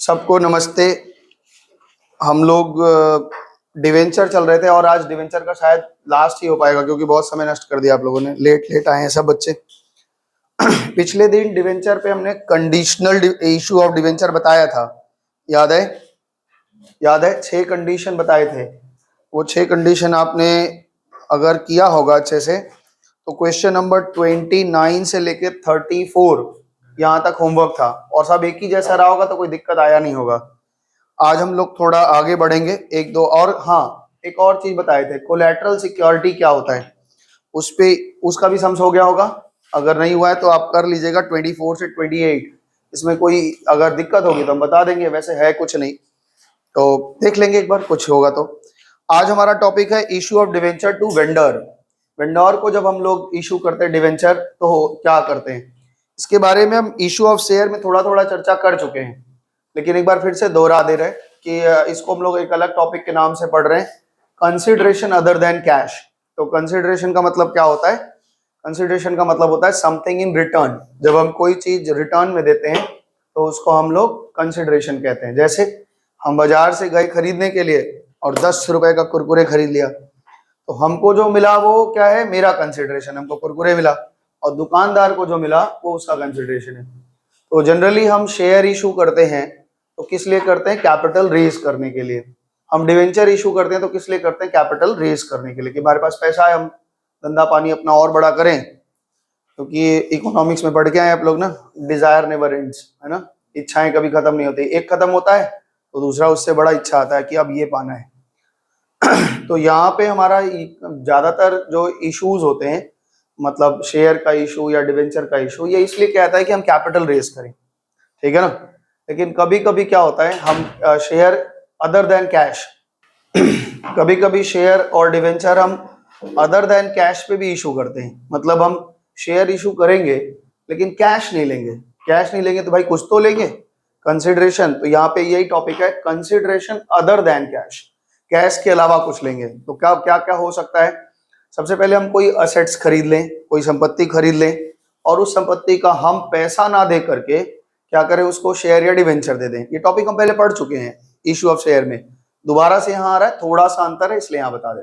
सबको नमस्ते। हम लोग डिवेंचर चल रहे थे और आज डिवेंचर का शायद लास्ट ही हो पाएगा क्योंकि बहुत समय नष्ट कर दिया आप लोगों ने। लेट लेट आए हैं सब बच्चे। पिछले दिन डिवेंचर पे हमने कंडीशनल इशू ऑफ डिवेंचर बताया था, याद है? याद है, 6 कंडीशन बताए थे। वो 6 कंडीशन आपने अगर किया होगा अच्छे से तो क्वेश्चन नंबर 29 से लेके 34 यहाँ तक होमवर्क था और सब एक ही जैसा रहा होगा तो कोई दिक्कत आया नहीं होगा। आज हम लोग थोड़ा आगे बढ़ेंगे, एक दो और। हाँ, एक और चीज बताए थे, कोलैटरल सिक्योरिटी क्या होता है, उस पे उसका भी सम्स हो गया होगा। अगर नहीं हुआ है तो आप कर लीजिएगा 24 से 28। इसमें कोई अगर दिक्कत होगी तो हम बता देंगे, वैसे है कुछ नहीं तो देख लेंगे एक बार, कुछ होगा तो। आज हमारा टॉपिक है issue of debenture to vendor. Vendor को जब हम लोग इशू करते हैं डिवेंचर तो क्या करते हैं, इसके बारे में हम इशू ऑफ शेयर में थोड़ा थोड़ा चर्चा कर चुके हैं, लेकिन एक बार फिर से दोहरा दे रहे हैं कि इसको हम लोग एक अलग टॉपिक के नाम से पढ़ रहे हैं, कंसिडरेशन अदर देन कैश। तो कंसिडरेशन का मतलब क्या होता है? कंसिडरेशन का मतलब होता है समथिंग इन रिटर्न। जब हम कोई चीज रिटर्न में देते हैं तो उसको हम लोग कंसिडरेशन कहते हैं। जैसे हम बाजार से गए खरीदने के लिए और 10 रुपए का कुरकुरे खरीद लिया, तो हमको जो मिला वो क्या है? मेरा कंसिडरेशन, हमको कुरकुरे मिला। और दुकानदार को जो मिला वो उसका कंसिडरेशन है। तो जनरली हम शेयर इशू करते हैं तो किस लिए करते हैं? कैपिटल रेज करने के लिए। हम डिवेंचर इशू करते हैं तो किस लिए करते हैं? कैपिटल रेज करने के लिए, कि हमारे पास पैसा है, हम धंधा पानी अपना और बड़ा करें। क्योंकि इकोनॉमिक्स में पढ़ के आए आप लोग ना, डिजायर नेवर एंड्स, है ना? इच्छाएं कभी खत्म नहीं होती। एक खत्म होता है तो दूसरा उससे बड़ा इच्छा आता है कि अब ये पाना है। तो यहाँ पे हमारा ज्यादातर जो इश्यूज होते हैं, मतलब शेयर का इशू या डिवेंचर का इशू, ये इसलिए कहता है कि हम कैपिटल रेज करें, ठीक है ना? लेकिन कभी कभी क्या होता है, हम शेयर अदर देन कैश, कभी कभी शेयर और डिवेंचर हम अदर देन कैश पे भी इशू करते हैं। मतलब हम शेयर इशू करेंगे लेकिन कैश नहीं लेंगे। कैश नहीं लेंगे तो भाई कुछ तो लेंगे, कंसिडरेशन। तो यहाँ पे यही टॉपिक है, consideration other than cash, cash के अलावा कुछ लेंगे। तो क्या क्या क्या हो सकता है? सबसे पहले हम कोई असेट्स खरीद लें, कोई संपत्ति खरीद लें और उस संपत्ति का हम पैसा ना दे करके क्या करें? उसको शेयर या डिवेंचर दे दें। ये टॉपिक हम पहले पढ़ चुके हैं इशू ऑफ शेयर में, दोबारा से यहाँ आ रहा है, थोड़ा सा अंतर है इसलिए यहाँ बता दें।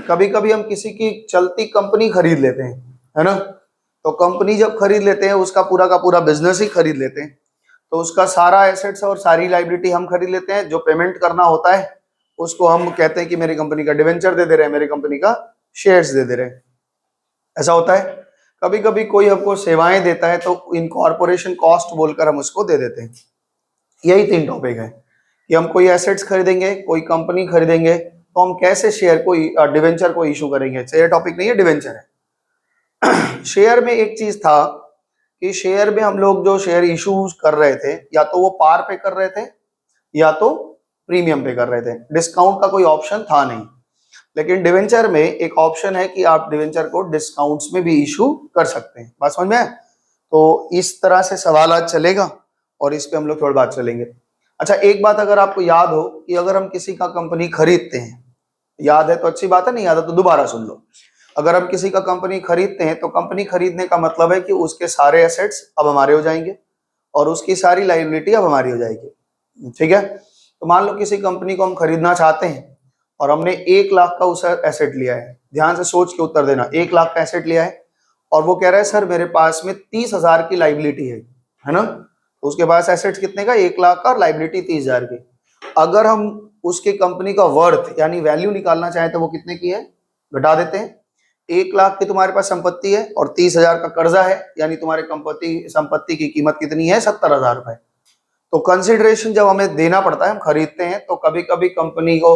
कभी कभी हम किसी की चलती कंपनी खरीद लेते हैं, है ना? तो कंपनी जब खरीद लेते हैं, उसका पूरा का पूरा बिजनेस ही खरीद लेते हैं, तो उसका सारा एसेट्स और सारी लाइबिलिटी हम खरीद लेते हैं। जो पेमेंट करना होता है उसको हम कहते हैं कि मेरी कंपनी का डिवेंचर दे दे रहे हैं, मेरी कंपनी का शेयर्स दे दे रहे हैं। ऐसा होता है। कभी कभी कोई हमको सेवाएं देता है तो इनकॉर्पोरेशन कॉस्ट बोलकर हम उसको दे देते हैं। यही 3 टॉपिक है कि हम कोई एसेट्स खरीदेंगे, कोई कंपनी खरीदेंगे तो हम कैसे शेयर को डिवेंचर को इशू करेंगे। शेयर टॉपिक नहीं है, डिवेंचर है। शेयर में एक चीज था कि शेयर में हम लोग जो शेयर इशू कर रहे थे, या तो वो पार पे कर रहे थे या तो प्रीमियम पे कर रहे थे। डिस्काउंट का कोई ऑप्शन था नहीं। लेकिन डिवेंचर में एक ऑप्शन है कि आप डिवेंचर को डिस्काउंट्स में भी इशू कर सकते हैं। बात समझ में आया? तो इस तरह से सवाल आज चलेगा और इस पे हम लोग थोड़ी बात चलेंगे। अच्छा, एक बात अगर आपको याद हो कि अगर हम किसी का कंपनी खरीदते हैं, याद है तो अच्छी बात है, नहीं याद है तो दोबारा सुन लो। अगर हम किसी का कंपनी खरीदते हैं तो कंपनी खरीदने का मतलब है कि उसके सारे एसेट्स अब हमारे हो जाएंगे और उसकी सारी लायबिलिटी अब हमारी हो जाएगी, ठीक है? तो मान लो किसी कंपनी को हम खरीदना चाहते हैं और हमने 1 लाख का उस एसेट लिया है। ध्यान से सोच के उत्तर देना। 1 लाख का एसेट लिया है और वो कह रहा है सर मेरे पास में 30,000 की लाइबिलिटी है ना? तो उसके पास एसेट्स कितने का? 1 लाख का और लाइबिलिटी 30,000 की। अगर हम उसकी कंपनी का वर्थ यानी वैल्यू निकालना चाहें तो वो कितने की है? घटा देते हैं। 1 लाख की तुम्हारे पास संपत्ति है और 30,000 का कर्जा है, यानी तुम्हारे संपत्ति की कीमत कितनी है? 70,000 रुपए। तो कंसिडरेशन जब हमें देना पड़ता है, हम खरीदते हैं तो कभी कभी कंपनी को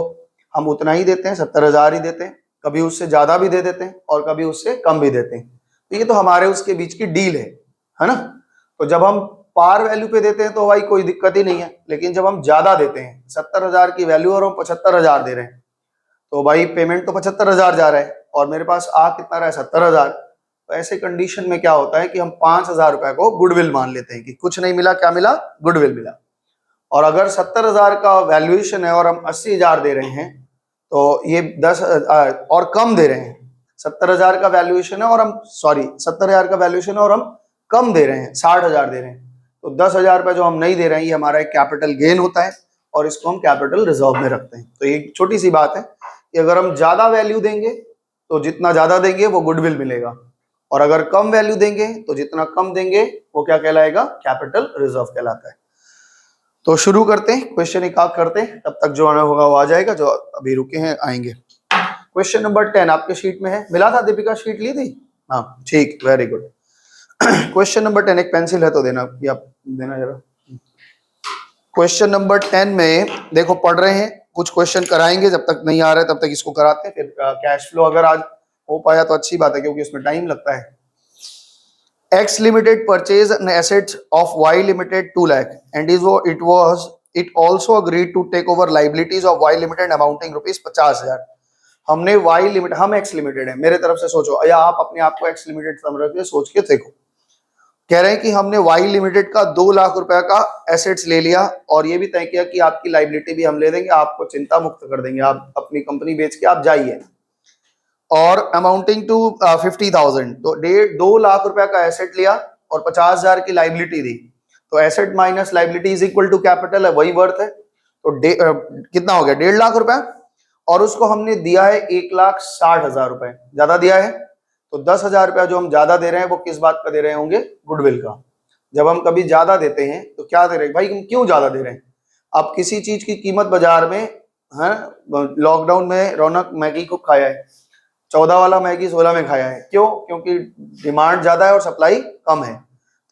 हम उतना ही देते हैं, 70,000 ही देते हैं, कभी उससे ज्यादा भी दे देते हैं और कभी उससे कम भी देते हैं। तो ये तो हमारे उसके बीच की डील है ना? तो जब हम पार वैल्यू पे देते हैं तो भाई कोई दिक्कत ही नहीं है। लेकिन जब हम ज्यादा देते हैं, 70,000 की वैल्यू और हम 75,000 दे रहे हैं, तो भाई पेमेंट तो 75,000 जा रहा है और मेरे पास आ कितना रहा है? 70,000। तो ऐसे कंडीशन में क्या होता है कि हम 5,000 रुपए को गुडविल मान लेते हैं कि कुछ नहीं मिला, क्या मिला? गुडविल मिला। और अगर 70,000 का वैल्यूएशन है और हम 80,000 दे रहे हैं तो ये 10 और कम दे रहे हैं। 70,000 का वैल्यूएशन है और हम 70,000 का वैल्यूएशन है और हम कम दे रहे हैं, 60,000 दे रहे हैं। तो 10,000 रुपये जो हम नहीं दे रहे हैं ये हमारा एक कैपिटल गेन होता है और इसको हम कैपिटल रिजर्व में रखते हैं। तो ये छोटी सी बात है कि अगर हम ज्यादा वैल्यू देंगे तो जितना ज्यादा देंगे वो गुडविल मिलेगा, और अगर कम वैल्यू देंगे तो जितना कम देंगे वो क्या कहलाएगा, कैपिटल रिजर्व कहलाता है। तो शुरू करते हैं, क्वेश्चन एक आध करते हैं, तब तक जो आना होगा वो आ जाएगा, जो अभी रुके हैं आएंगे। क्वेश्चन नंबर 10 आपके शीट में है, मिला था दीपिका, शीट ली थी? हाँ ठीक, वेरी गुड। क्वेश्चन नंबर 10, एक पेंसिल है तो देना, या देना जरा। क्वेश्चन नंबर 10 में देखो पढ़ रहे हैं, कुछ क्वेश्चन कराएंगे, जब तक नहीं आ रहा है तब तक इसको कराते हैं, फिर कैश फ्लो अगर आज हो पाया तो अच्छी बात है क्योंकि उसमें टाइम लगता है। X Limited purchased an asset of Y Limited 2 lakh and it also agreed to take over liabilities of Y Limited amounting rupees 50,000। हमने Y Limited, हम X Limited है, मेरे तरफ से सोचो या आप अपने आप को X Limited समझ के सोच के देखो। कह रहे हैं कि हमने Y Limited का 2 लाख रुपए का एसेट्स ले लिया और ये भी तय किया कि आपकी लाइबिलिटी भी हम ले देंगे, आपको चिंता मुक्त कर देंगे, आप अपनी कंपनी बेच के आप जाइए, और अमाउंटिंग टू 50,000। तो 2 लाख रुपए का एसेट लिया और 50,000 की लाइबिलिटी दी, तो asset minus liability is equal to capital है, वही वर्थ है। तो कितना हो गया, 1.5 लाख रुपए, और उसको हमने दिया है 1,60,000 रुपए, ज्यादा दिया है। तो 10,000 रुपया जो हम ज्यादा दे रहे हैं वो किस बात का दे रहे होंगे, गुडविल का। जब हम कभी ज्यादा देते हैं तो क्या दे रहे हैं भाई, हम क्यों ज्यादा दे रहे हैं? अब किसी चीज की कीमत बाजार में है, लॉकडाउन में रौनक मैगी को खाया है, 14 वाला मैगी 16 में खाया है, क्यों? क्योंकि डिमांड ज्यादा है और सप्लाई कम है,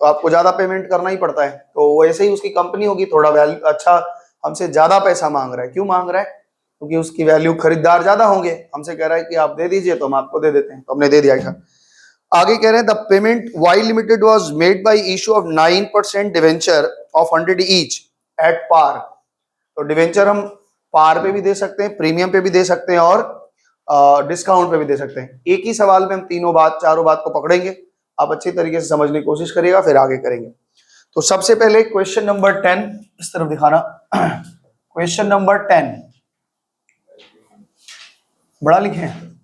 तो आपको ज्यादा पेमेंट करना ही पड़ता है। तो वैसे ही उसकी कंपनी होगी, थोड़ा वैल्यू अच्छा हमसे ज्यादा पैसा मांग रहा है, क्यों मांग रहा है? क्योंकि उसकी वैल्यू, खरीदार ज्यादा होंगे, हमसे कह रहा है कि आप दे दीजिए तो हम आपको दे देते हैं, तो हमने दे दिया था। आगे कह रहे हैं the payment Y Limited was made by issue of 9% debenture of 100 each at par. तो डिवेंचर हम पार पे भी दे सकते हैं, प्रीमियम पे भी दे सकते हैं और डिस्काउंट पे भी दे सकते हैं। एक ही सवाल में हम चारों बात को पकड़ेंगे, आप अच्छी तरीके से समझने की कोशिश करिएगा, फिर आगे करेंगे। तो सबसे पहले क्वेश्चन नंबर 10 इस तरफ दिखाना। क्वेश्चन नंबर 10 बड़ा लिखे हैं।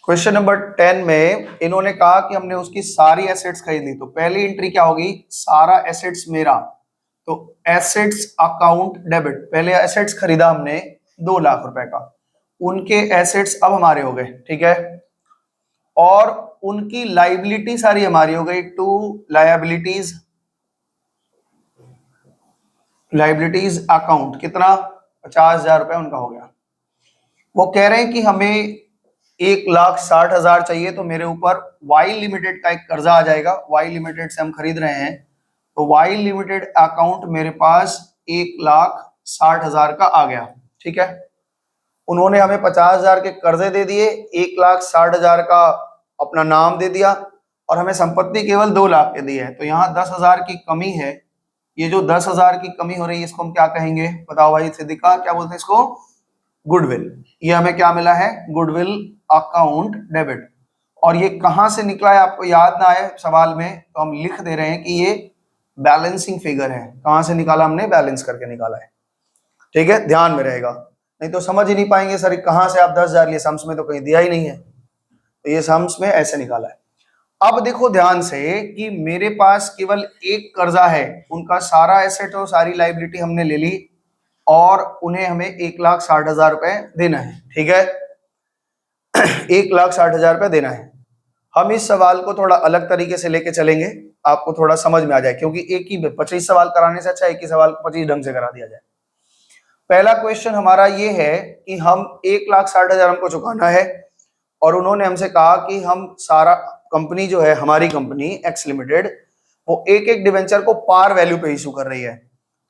क्वेश्चन नंबर 10 में इन्होंने कहा कि हमने उसकी सारी एसेट्स खरीद ली, तो पहली एंट्री क्या होगी, सारा एसेट्स मेरा, तो एसेट्स अकाउंट डेबिट। पहले एसेट्स खरीदा हमने 2 लाख रुपए का, उनके एसेट्स अब हमारे हो गए, ठीक है, और उनकी लाइबिलिटी सारी हमारी हो गई, टू लाइबिलिटीज अकाउंट, कितना, 50,000 रुपए उनका हो गया। वो कह रहे हैं कि हमें 1,60,000 चाहिए, तो मेरे ऊपर Y लिमिटेड का एक कर्जा आ जाएगा, Y लिमिटेड से हम खरीद रहे हैं, तो Y लिमिटेड अकाउंट मेरे पास 1,60,000 का आ गया, ठीक है। उन्होंने हमें 50,000 के कर्जे दे दिए, 1,60,000 का अपना नाम दे दिया, और हमें संपत्ति केवल 2 लाख के दी है। तो यहाँ 10,000 की कमी है, ये जो 10,000 की कमी हो रही है इसको हम क्या कहेंगे, बताओ भाई सिद्दीका, क्या बोलते हैं इसको, गुडविल। ये हमें क्या मिला है, गुडविल अकाउंट डेबिट। और ये कहां से निकला है, आपको याद ना आए सवाल में तो हम लिख दे रहे हैं कि ये बैलेंसिंग फिगर है। कहां से निकाला हमने, बैलेंस करके निकाला है, ठीक है, ध्यान में रहेगा, नहीं तो समझ ही नहीं पाएंगे सर कहां से आप 10,000 लिए, सम्स में तो कहीं दिया ही नहीं है, तो ये सम्स में ऐसे निकाला है। अब देखो ध्यान से कि मेरे पास केवल एक कर्जा है, उनका सारा एसेट और सारी लाइबिलिटी हमने ले ली, और उन्हें हमें 1,60,000 रुपए देना है, ठीक है, 1,60,000 रुपए देना है। हम इस सवाल को थोड़ा अलग तरीके से लेके चलेंगे, आपको थोड़ा समझ में आ जाए, क्योंकि एक ही 25 सवाल कराने से अच्छा एक ही सवाल को 25 ढंग से करा दिया जाए। पहला क्वेश्चन हमारा ये है कि हम 1,60,000 हमको चुकाना है, और उन्होंने हमसे कहा कि हम सारा, कंपनी जो है हमारी कंपनी एक्स लिमिटेड, वो एक एक डिवेंचर को पार वैल्यू पे इशू कर रही है।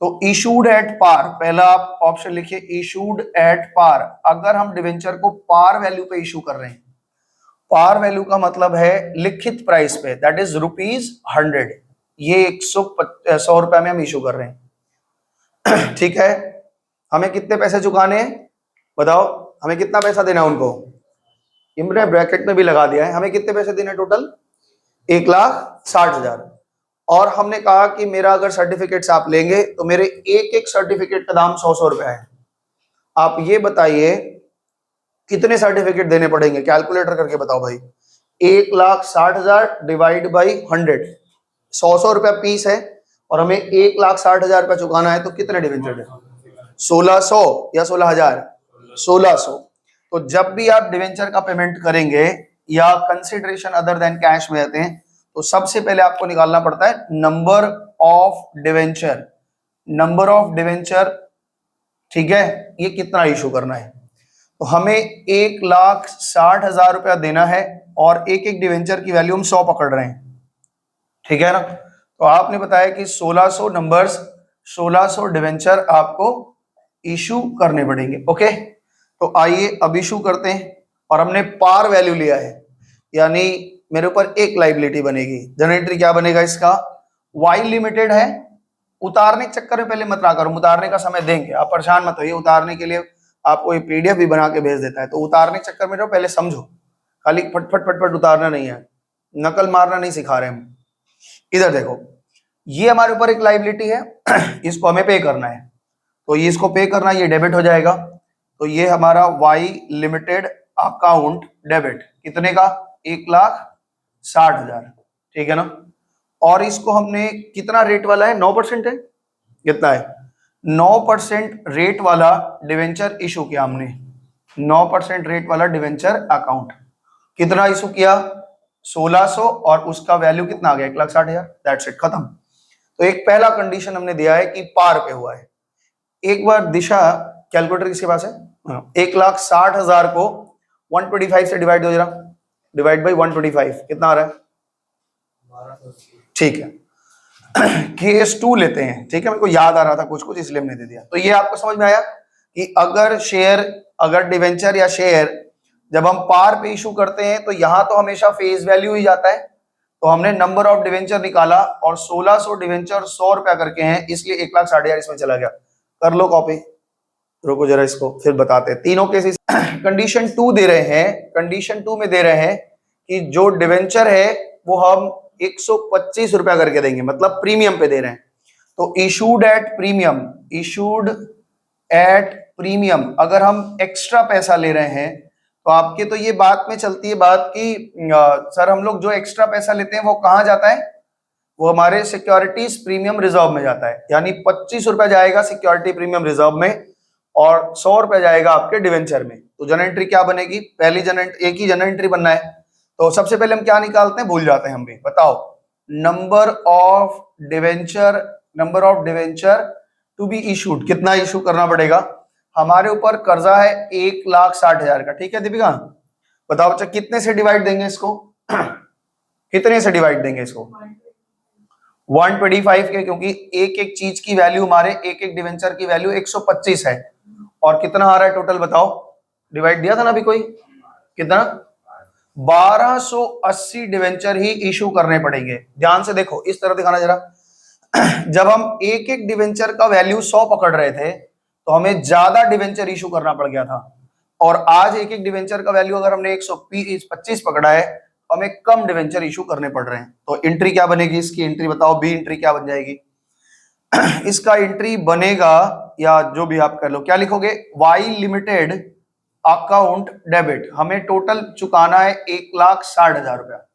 तो इशूड एट पार, पहला आप ऑप्शन लिखिए, इशूड एट पार। अगर हम डिवेंचर को पार वैल्यू पे इशू कर रहे हैं, पार वैल्यू का मतलब है लिखित प्राइस पे, दैट इज ₹100, ये 100 रुपए में हम इशू कर रहे हैं, ठीक है। हमें कितने पैसे चुकाने हैं, बताओ, हमें कितना पैसा देना है उनको, इमरे ब्रैकेट में भी लगा दिया है, हमें कितने पैसे देने टोटल, 1,60,000। और हमने कहा कि मेरा अगर सर्टिफिकेट्स आप लेंगे तो मेरे एक एक सर्टिफिकेट का दाम 100 रुपया है। आप ये बताइए कितने सर्टिफिकेट देने पड़ेंगे, कैलकुलेटर करके बताओ भाई। 1,60,000 डिवाइड बाई 100, 100 रुपया पीस है, और हमें 1,60,000 रुपया चुकाना है, तो कितने डिवेंचर है? 1600 या 16,000? 1600। तो जब भी आप डिवेंचर का पेमेंट करेंगे या कंसिडरेशन अदर देन कैश में आते हैं, तो सबसे पहले आपको निकालना पड़ता है number of debenture. Number of debenture, ठीक है, ये कितना इशू करना है। तो हमें 1,60,000 रुपया देना है और एक एक डिवेंचर की वैल्यू हम 100 पकड़ रहे हैं, ठीक है ना। तो आपने बताया कि 1600 नंबर्स, 1600 डिवेंचर आपको इशू करने पड़ेंगे। ओके, तो आइए अब इशू करते हैं। और हमने पार वैल्यू लिया है, यानी मेरे ऊपर एक लाइबिलिटी बनेगी। जनरेटरी क्या बनेगा इसका? वाई लिमिटेड है। उतारने के चक्कर में पहले मत ना करो, उतारने का समय देंगे, आप परेशान मत होइए। उतारने के लिए आपको ये पीडीएफ भी बना के भेज देता है, तो उतारने के चक्कर में रहो, पहले समझो। खाली फटफट फटफट उतारना नहीं है, नकल मारना नहीं सिखा रहे हम। इधर देखो, ये हमारे ऊपर एक लाइबिलिटी है, इसको हमें पे करना है। तो ये इसको पे करना, ये डेबिट हो जाएगा। तो ये हमारा वाई लिमिटेड अकाउंट डेबिट कितने का? 1,60,000, ठीक है ना। और इसको हमने कितना रेट वाला है? 9% है। कितना है? 9% रेट वाला डिवेंचर इशू किया हमने। 9% रेट वाला डिवेंचर अकाउंट कितना इशू किया? 1600, और उसका वैल्यू कितना आ गया? 1,60,000। दैट्स इट, खत्म। तो एक पहला कंडीशन हमने दिया है कि पार पे हुआ है। एक बार दिशा कैलकुलेटर किसके पास है? 1,60,000 को 125 से डिवाइड हो जरा, डिवाइड बाई 125 कितना आ रहा है? ठीक है। केस 2 लेते हैं, ठीक है, मेरे को याद आ रहा था कुछ कुछ, इसलिए हमने दे दिया। तो ये आपको समझ में आया कि अगर डिवेंचर या शेयर जब हम पार पे इशू करते हैं, तो यहां तो हमेशा फेस वैल्यू ही जाता है। तो हमने नंबर ऑफ डिवेंचर निकाला और 1600 डिवेंचर 100 रुपया करके हैं, इसलिए 1,60,000 इसमें चला गया। कर लो कॉपी, रुको जरा, इसको फिर बताते हैं तीनों केसेस। कंडीशन 2 दे रहे हैं, कंडीशन 2 में दे रहे हैं कि जो डिवेंचर है वो हम 125 रुपया करके देंगे, मतलब प्रीमियम पे दे रहे हैं। तो issued at premium, issued at premium, अगर हम एक्स्ट्रा पैसा ले रहे हैं तो आपके तो ये बात में चलती है बात कि सर हम लोग जो एक्स्ट्रा पैसा लेते हैं वो कहाँ जाता है? वो हमारे सिक्योरिटीज प्रीमियम रिजर्व में जाता है, यानी 25 रुपया जाएगा सिक्योरिटी प्रीमियम रिजर्व में और 100 रुपया जाएगा आपके डिवेंचर में। तो जनरल एंट्री क्या बनेगी? पहली एक ही जनरल एंट्री बनना है। तो सबसे पहले हम क्या निकालते हैं, भूल जाते हैं हम भी। बताओ, number of debenture, number of debenture to be issued, कितना इशू करना पड़ेगा? हमारे ऊपर कर्जा है 1,60,000 का, ठीक है दीपिका? बताओ बच्चा, कितने से डिवाइड देंगे इसको? कितने से डिवाइड देंगे इसको? 125 के, क्योंकि एक एक चीज की वैल्यू, हमारे एक एक डिवेंचर की वैल्यू 125 है। और कितना आ रहा है टोटल बताओ? डिवाइड दिया था ना अभी कोई? कितना? 1280 डिवेंचर ही इशू करने पड़ेंगे। ध्यान से देखो, इस तरह दिखाना जरा। जब हम एक एक डिवेंचर का वैल्यू 100 पकड़ रहे थे, तो हमें ज्यादा डिवेंचर इशू करना पड़ गया था। और आज एक एक डिवेंचर का वैल्यू अगर हमने 125 पकड़ा है, तो हमें कम डिवेंचर इशू करने पड़ रहे हैं। तो एंट्री क्या बनेगी इसकी? एंट्री बताओ, बी एंट्री क्या बन जाएगी? इसका एंट्री बनेगा, या जो भी आप कर लो, क्या लिखोगे? Y limited account debit. हमें टोटल चुकाना है 1,60,000 रुपया,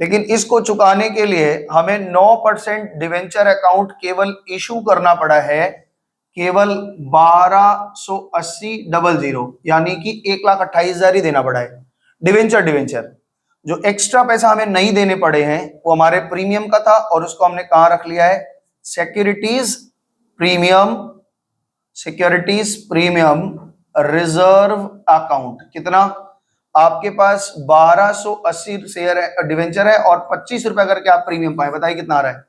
लेकिन इसको चुकाने के लिए हमें 9% डिवेंचर अकाउंट केवल इशू करना पड़ा है, केवल 1280,00, यानी कि 1,28,000 ही देना पड़ा है डिवेंचर। जो एक्स्ट्रा पैसा हमें नहीं देने पड़े हैं वो हमारे प्रीमियम का था, और उसको हमने कहां रख लिया है? Securities premium, securities premium reserve account. कितना? आपके पास 1280 शेयर डिवेंचर है और 25 रुपया करके आप प्रीमियम पाए। बताइए कितना आ रहा है?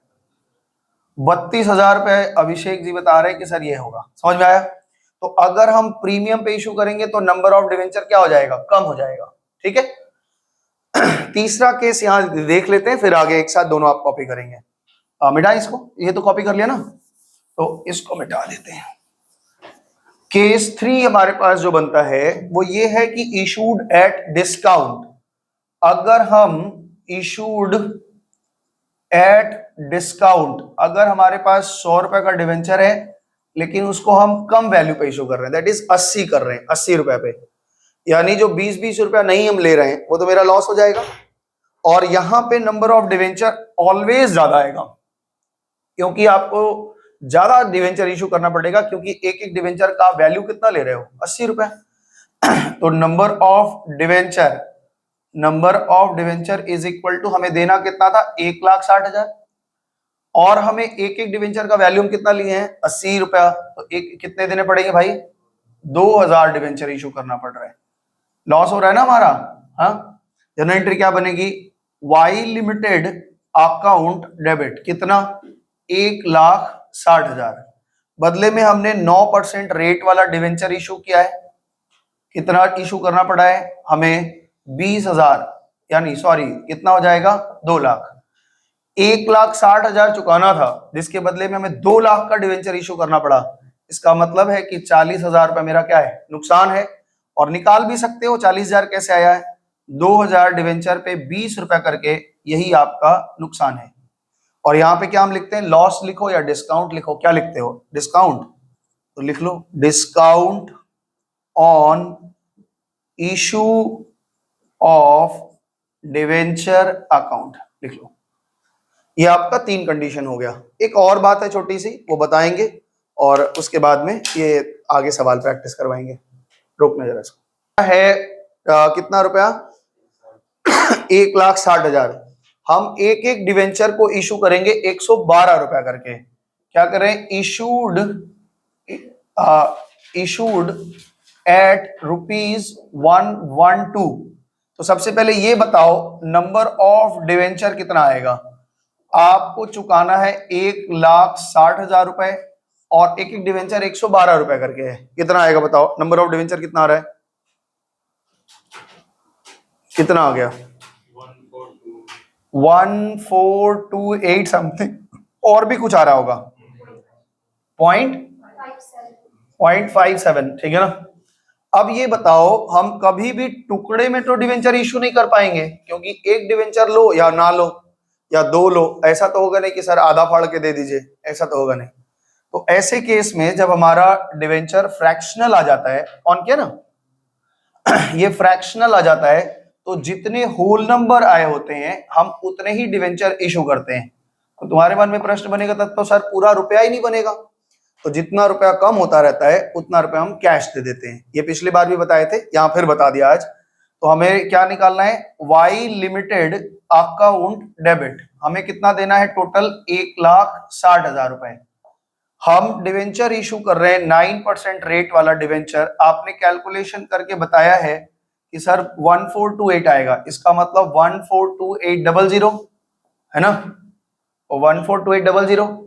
32,000 रुपए। अभिषेक जी बता रहे हैं कि सर ये होगा। समझ में आया? तो अगर हम प्रीमियम पे इशू करेंगे तो नंबर ऑफ डिवेंचर क्या हो जाएगा? कम हो जाएगा, ठीक है। तीसरा केस यहां देख लेते हैं, फिर आगे एक साथ दोनों आप कॉपी करेंगे। मिटा इसको, ये तो कॉपी कर लिया ना, तो इसको मिटा देते हैं। केस 3 हमारे पास जो बनता है वो ये है कि इशूड एट डिस्काउंट। अगर हम इशूड एट डिस्काउंट, अगर हमारे पास 100 रुपए का डिवेंचर है लेकिन उसको हम कम वैल्यू पे इशू कर रहे हैं, दैट इज 80 कर रहे हैं, 80 रुपए पे, यानी जो 20-20 रुपया नहीं हम ले रहे हैं वो तो मेरा लॉस हो जाएगा। और यहां पे नंबर ऑफ डिवेंचर ऑलवेज ज्यादा आएगा, क्योंकि आपको ज्यादा डिवेंचर इशू करना पड़ेगा, क्योंकि एक एक डिवेंचर का वैल्यू कितना ले रहे हो, 80 रुपए। तो number of debenture is equal to, हमें देना कितना था, 1,60,000, और हमें एक एक डिवेंचर का वैल्यू हम कितना लिए हैं, 80 रुपया। तो एक कितने देने पड़ेंगे भाई, 2,000 डिवेंचर इशू करना पड़ रहा है। लॉस हो रहा है ना हमारा। हाँ, जनरल एंट्री क्या बनेगी, वाई लिमिटेड अकाउंट डेबिट कितना, 1,60,000। बदले में हमने 9% रेट वाला डिवेंचर इशू किया है। कितना इशू करना पड़ा है हमें, 20,000, यानी सॉरी कितना हो जाएगा, 2 लाख। 1,60,000 चुकाना था, जिसके बदले में हमें 2 लाख का डिवेंचर इशू करना पड़ा। इसका मतलब है कि 40,000 रुपया मेरा क्या है, नुकसान है। और निकाल भी सकते हो 40,000 कैसे आया है, 2,000 डिवेंचर पे 20 रुपया करके, यही आपका नुकसान है। और यहाँ पे क्या हम लिखते हैं, लॉस लिखो या डिस्काउंट लिखो, क्या लिखते हो, डिस्काउंट, तो लिख लो discount on issue of debenture account, लिख लो। ये आपका 3 कंडीशन हो गया। एक और बात है छोटी सी, वो बताएंगे और उसके बाद में ये आगे सवाल प्रैक्टिस करवाएंगे। रोकना जरा इसको। है कितना रुपया, 1,60,000। हम एक एक डिवेंचर को इशू करेंगे 112 रुपया करके। क्या करें, इशूड एट ₹112। तो सबसे पहले ये बताओ नंबर ऑफ डिवेंचर कितना आएगा। आपको चुकाना है 1,60,000 रुपए, और एक एक डिवेंचर 112 रुपए करके है। कितना आएगा बताओ, नंबर ऑफ डिवेंचर कितना आ रहा है, कितना आ गया, 1428 समथिंग, और भी कुछ आ रहा होगा, 0.57, ठीक है ना। अब ये बताओ, हम कभी भी टुकड़े में तो डिवेंचर इशू नहीं कर पाएंगे, क्योंकि एक डिवेंचर लो या ना लो या 2 लो, ऐसा तो होगा नहीं कि सर आधा फाड़ के दे दीजिए, ऐसा तो होगा नहीं। तो ऐसे केस में जब हमारा डिवेंचर फ्रैक्शनल आ जाता है, ऑन किया ना, ये फ्रैक्शनल आ जाता है, तो जितने होल नंबर आए होते हैं हम उतने ही डिवेंचर इशू करते हैं। तो तुम्हारे मन में प्रश्न बनेगा तब तो सर पूरा रुपया ही नहीं बनेगा। तो जितना रुपया कम होता रहता है उतना रुपया हम कैश दे देते हैं। ये पिछली बार भी बताए थे, यहाँ फिर बता दिया आज। तो हमें क्या निकालना है, वाई लिमिटेड अकाउंट डेबिट, हमें कितना देना है, टोटल 1,60,000 रुपए। हम डिवेंचर इशू कर रहे हैं 9% रेट वाला डिवेंचर। आपने कैलकुलेशन करके बताया है कि सर 1428 आएगा, इसका मतलब 142800 है ना, 142800।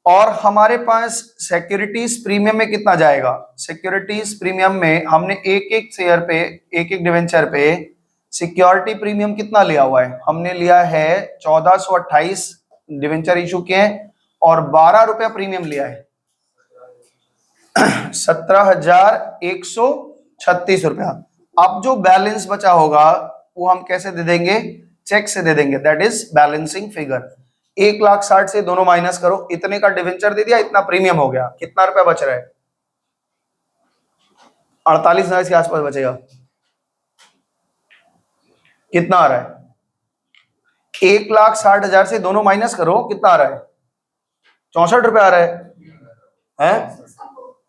और हमारे पास सिक्योरिटीज प्रीमियम में कितना जाएगा, सिक्योरिटीज प्रीमियम में हमने एक एक शेयर पे, एक एक डिवेंचर पे सिक्योरिटी प्रीमियम कितना लिया हुआ है, हमने लिया है 1428 डिवेंचर इशू किए हैं, और 12 रुपया प्रीमियम लिया है, 17,136 रुपया। अब जो बैलेंस बचा होगा वो हम कैसे दे देंगे, चेक से दे देंगे, दैट इज बैलेंसिंग फिगर। 1,60,000 से दोनों माइनस करो, इतने का डिवेंचर दे दिया, इतना प्रीमियम हो गया, कितना रुपया बच रहा है, 48,000 के आसपास बचेगा। कितना आ रहा है, 1,60,000 से दोनों माइनस करो, कितना आ रहा है, 64 रुपया आ रहा है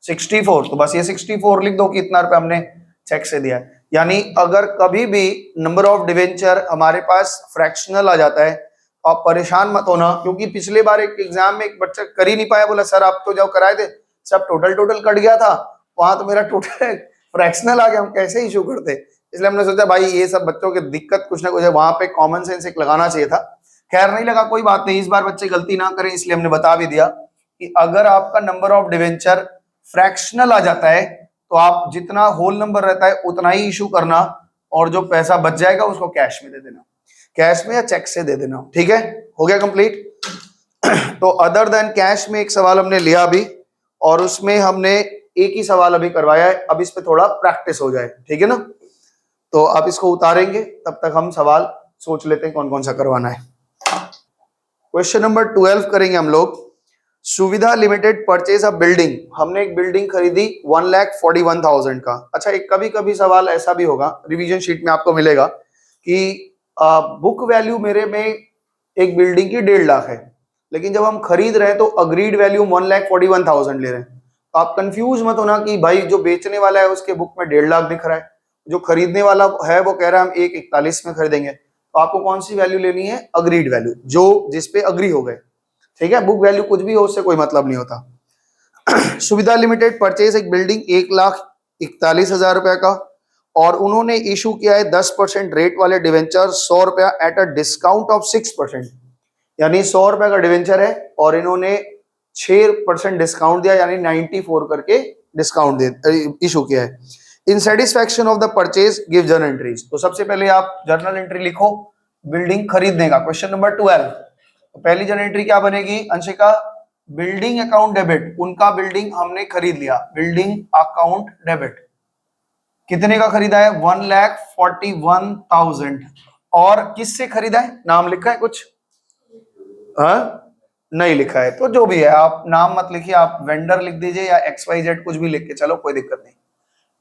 64। तो बस ये 64 लिख दो कि इतना रुपया हमने चेक से दिया है। यानी अगर कभी भी नंबर ऑफ डिवेंचर हमारे पास फ्रैक्शनल आ जाता है, आप परेशान मत होना, क्योंकि पिछले बार एक एग्जाम में एक बच्चा कर ही नहीं पाया, बोला सर आप तो जब कराए थे सब टोटल कट गया था, वहां तो मेरा टोटल फ्रैक्शनल आ गया, हम कैसे इशू करते। इसलिए हमने सोचा भाई ये सब बच्चों की दिक्कत कुछ ना कुछ है, वहां पे कॉमन सेंस एक लगाना चाहिए था। खैर नहीं लगा, कोई बात नहीं, इस बार बच्चे गलती ना करें, इसलिए हमने बता भी दिया कि अगर आपका नंबर ऑफ डिवेंचर फ्रैक्शनल आ जाता है तो आप जितना होल नंबर रहता है उतना ही इशू करना, और जो पैसा बच जाएगा उसको कैश में दे देना, कैश में या चेक से दे देना, ठीक है। हो गया कंप्लीट। तो अदर देन कैश में एक सवाल हमने लिया अभी, और उसमें हमने एक ही सवाल अभी करवाया है, अब इस पे थोड़ा प्रैक्टिस हो जाए, ठीक है ना। तो आप इसको उतारेंगे, तब तक हम सवाल सोच लेते हैं कौन कौन सा करवाना है। क्वेश्चन नंबर 12 करेंगे हम लोग। सुविधा लिमिटेड परचेज अ बिल्डिंग, हमने एक बिल्डिंग खरीदी 1,41,000 का। अच्छा, एक कभी कभी सवाल ऐसा भी होगा, रिवीजन शीट में आपको मिलेगा कि बुक वैल्यू मेरे में एक बिल्डिंग की 1.5 लाख है, लेकिन जब हम खरीद रहे हैं तो अग्रीड वैल्यू 1,41,000 ले रहे हैं। तो आप कंफ्यूज मत होना कि भाई जो बेचने वाला है उसके बुक में 1.5 लाख दिख रहा है, जो खरीदने वाला है वो कह रहा है हम 1,41 में खरीदेंगे। तो आपको कौन सी वैल्यू लेनी है? अग्रीड वैल्यू, जो जिसपे अग्री हो गए, ठीक है। बुक वैल्यू कुछ भी हो, उससे कोई मतलब नहीं होता। सुविधा लिमिटेड परचेज एक बिल्डिंग 1,41,000 रुपए का, और उन्होंने इशू किया है 10% रेट वाले डिवेंचर 100 रुपया एट अ डिस्काउंट ऑफ 6%। यानी 100 रुपए का डिवेंचर है और इन्होंने 6% डिस्काउंट दिया, यानी 94 करके डिस्काउंट दे इशू किया है। In satisfaction of the purchase give journal entries. तो सबसे पहले आप जर्नल एंट्री लिखो बिल्डिंग खरीदने का। क्वेश्चन नंबर 12, तो पहली जर्नल एंट्री क्या बनेगी अंशिका? बिल्डिंग अकाउंट डेबिट, उनका बिल्डिंग हमने खरीद लिया, बिल्डिंग अकाउंट डेबिट। कितने का खरीदा है? 1,41,000। और किससे खरीदा है? नाम लिखा है कुछ? हाँ नहीं लिखा है, तो जो भी है आप नाम मत लिखिए, आप वेंडर लिख दीजिए या XYZ कुछ भी लिख के चलो, कोई दिक्कत नहीं।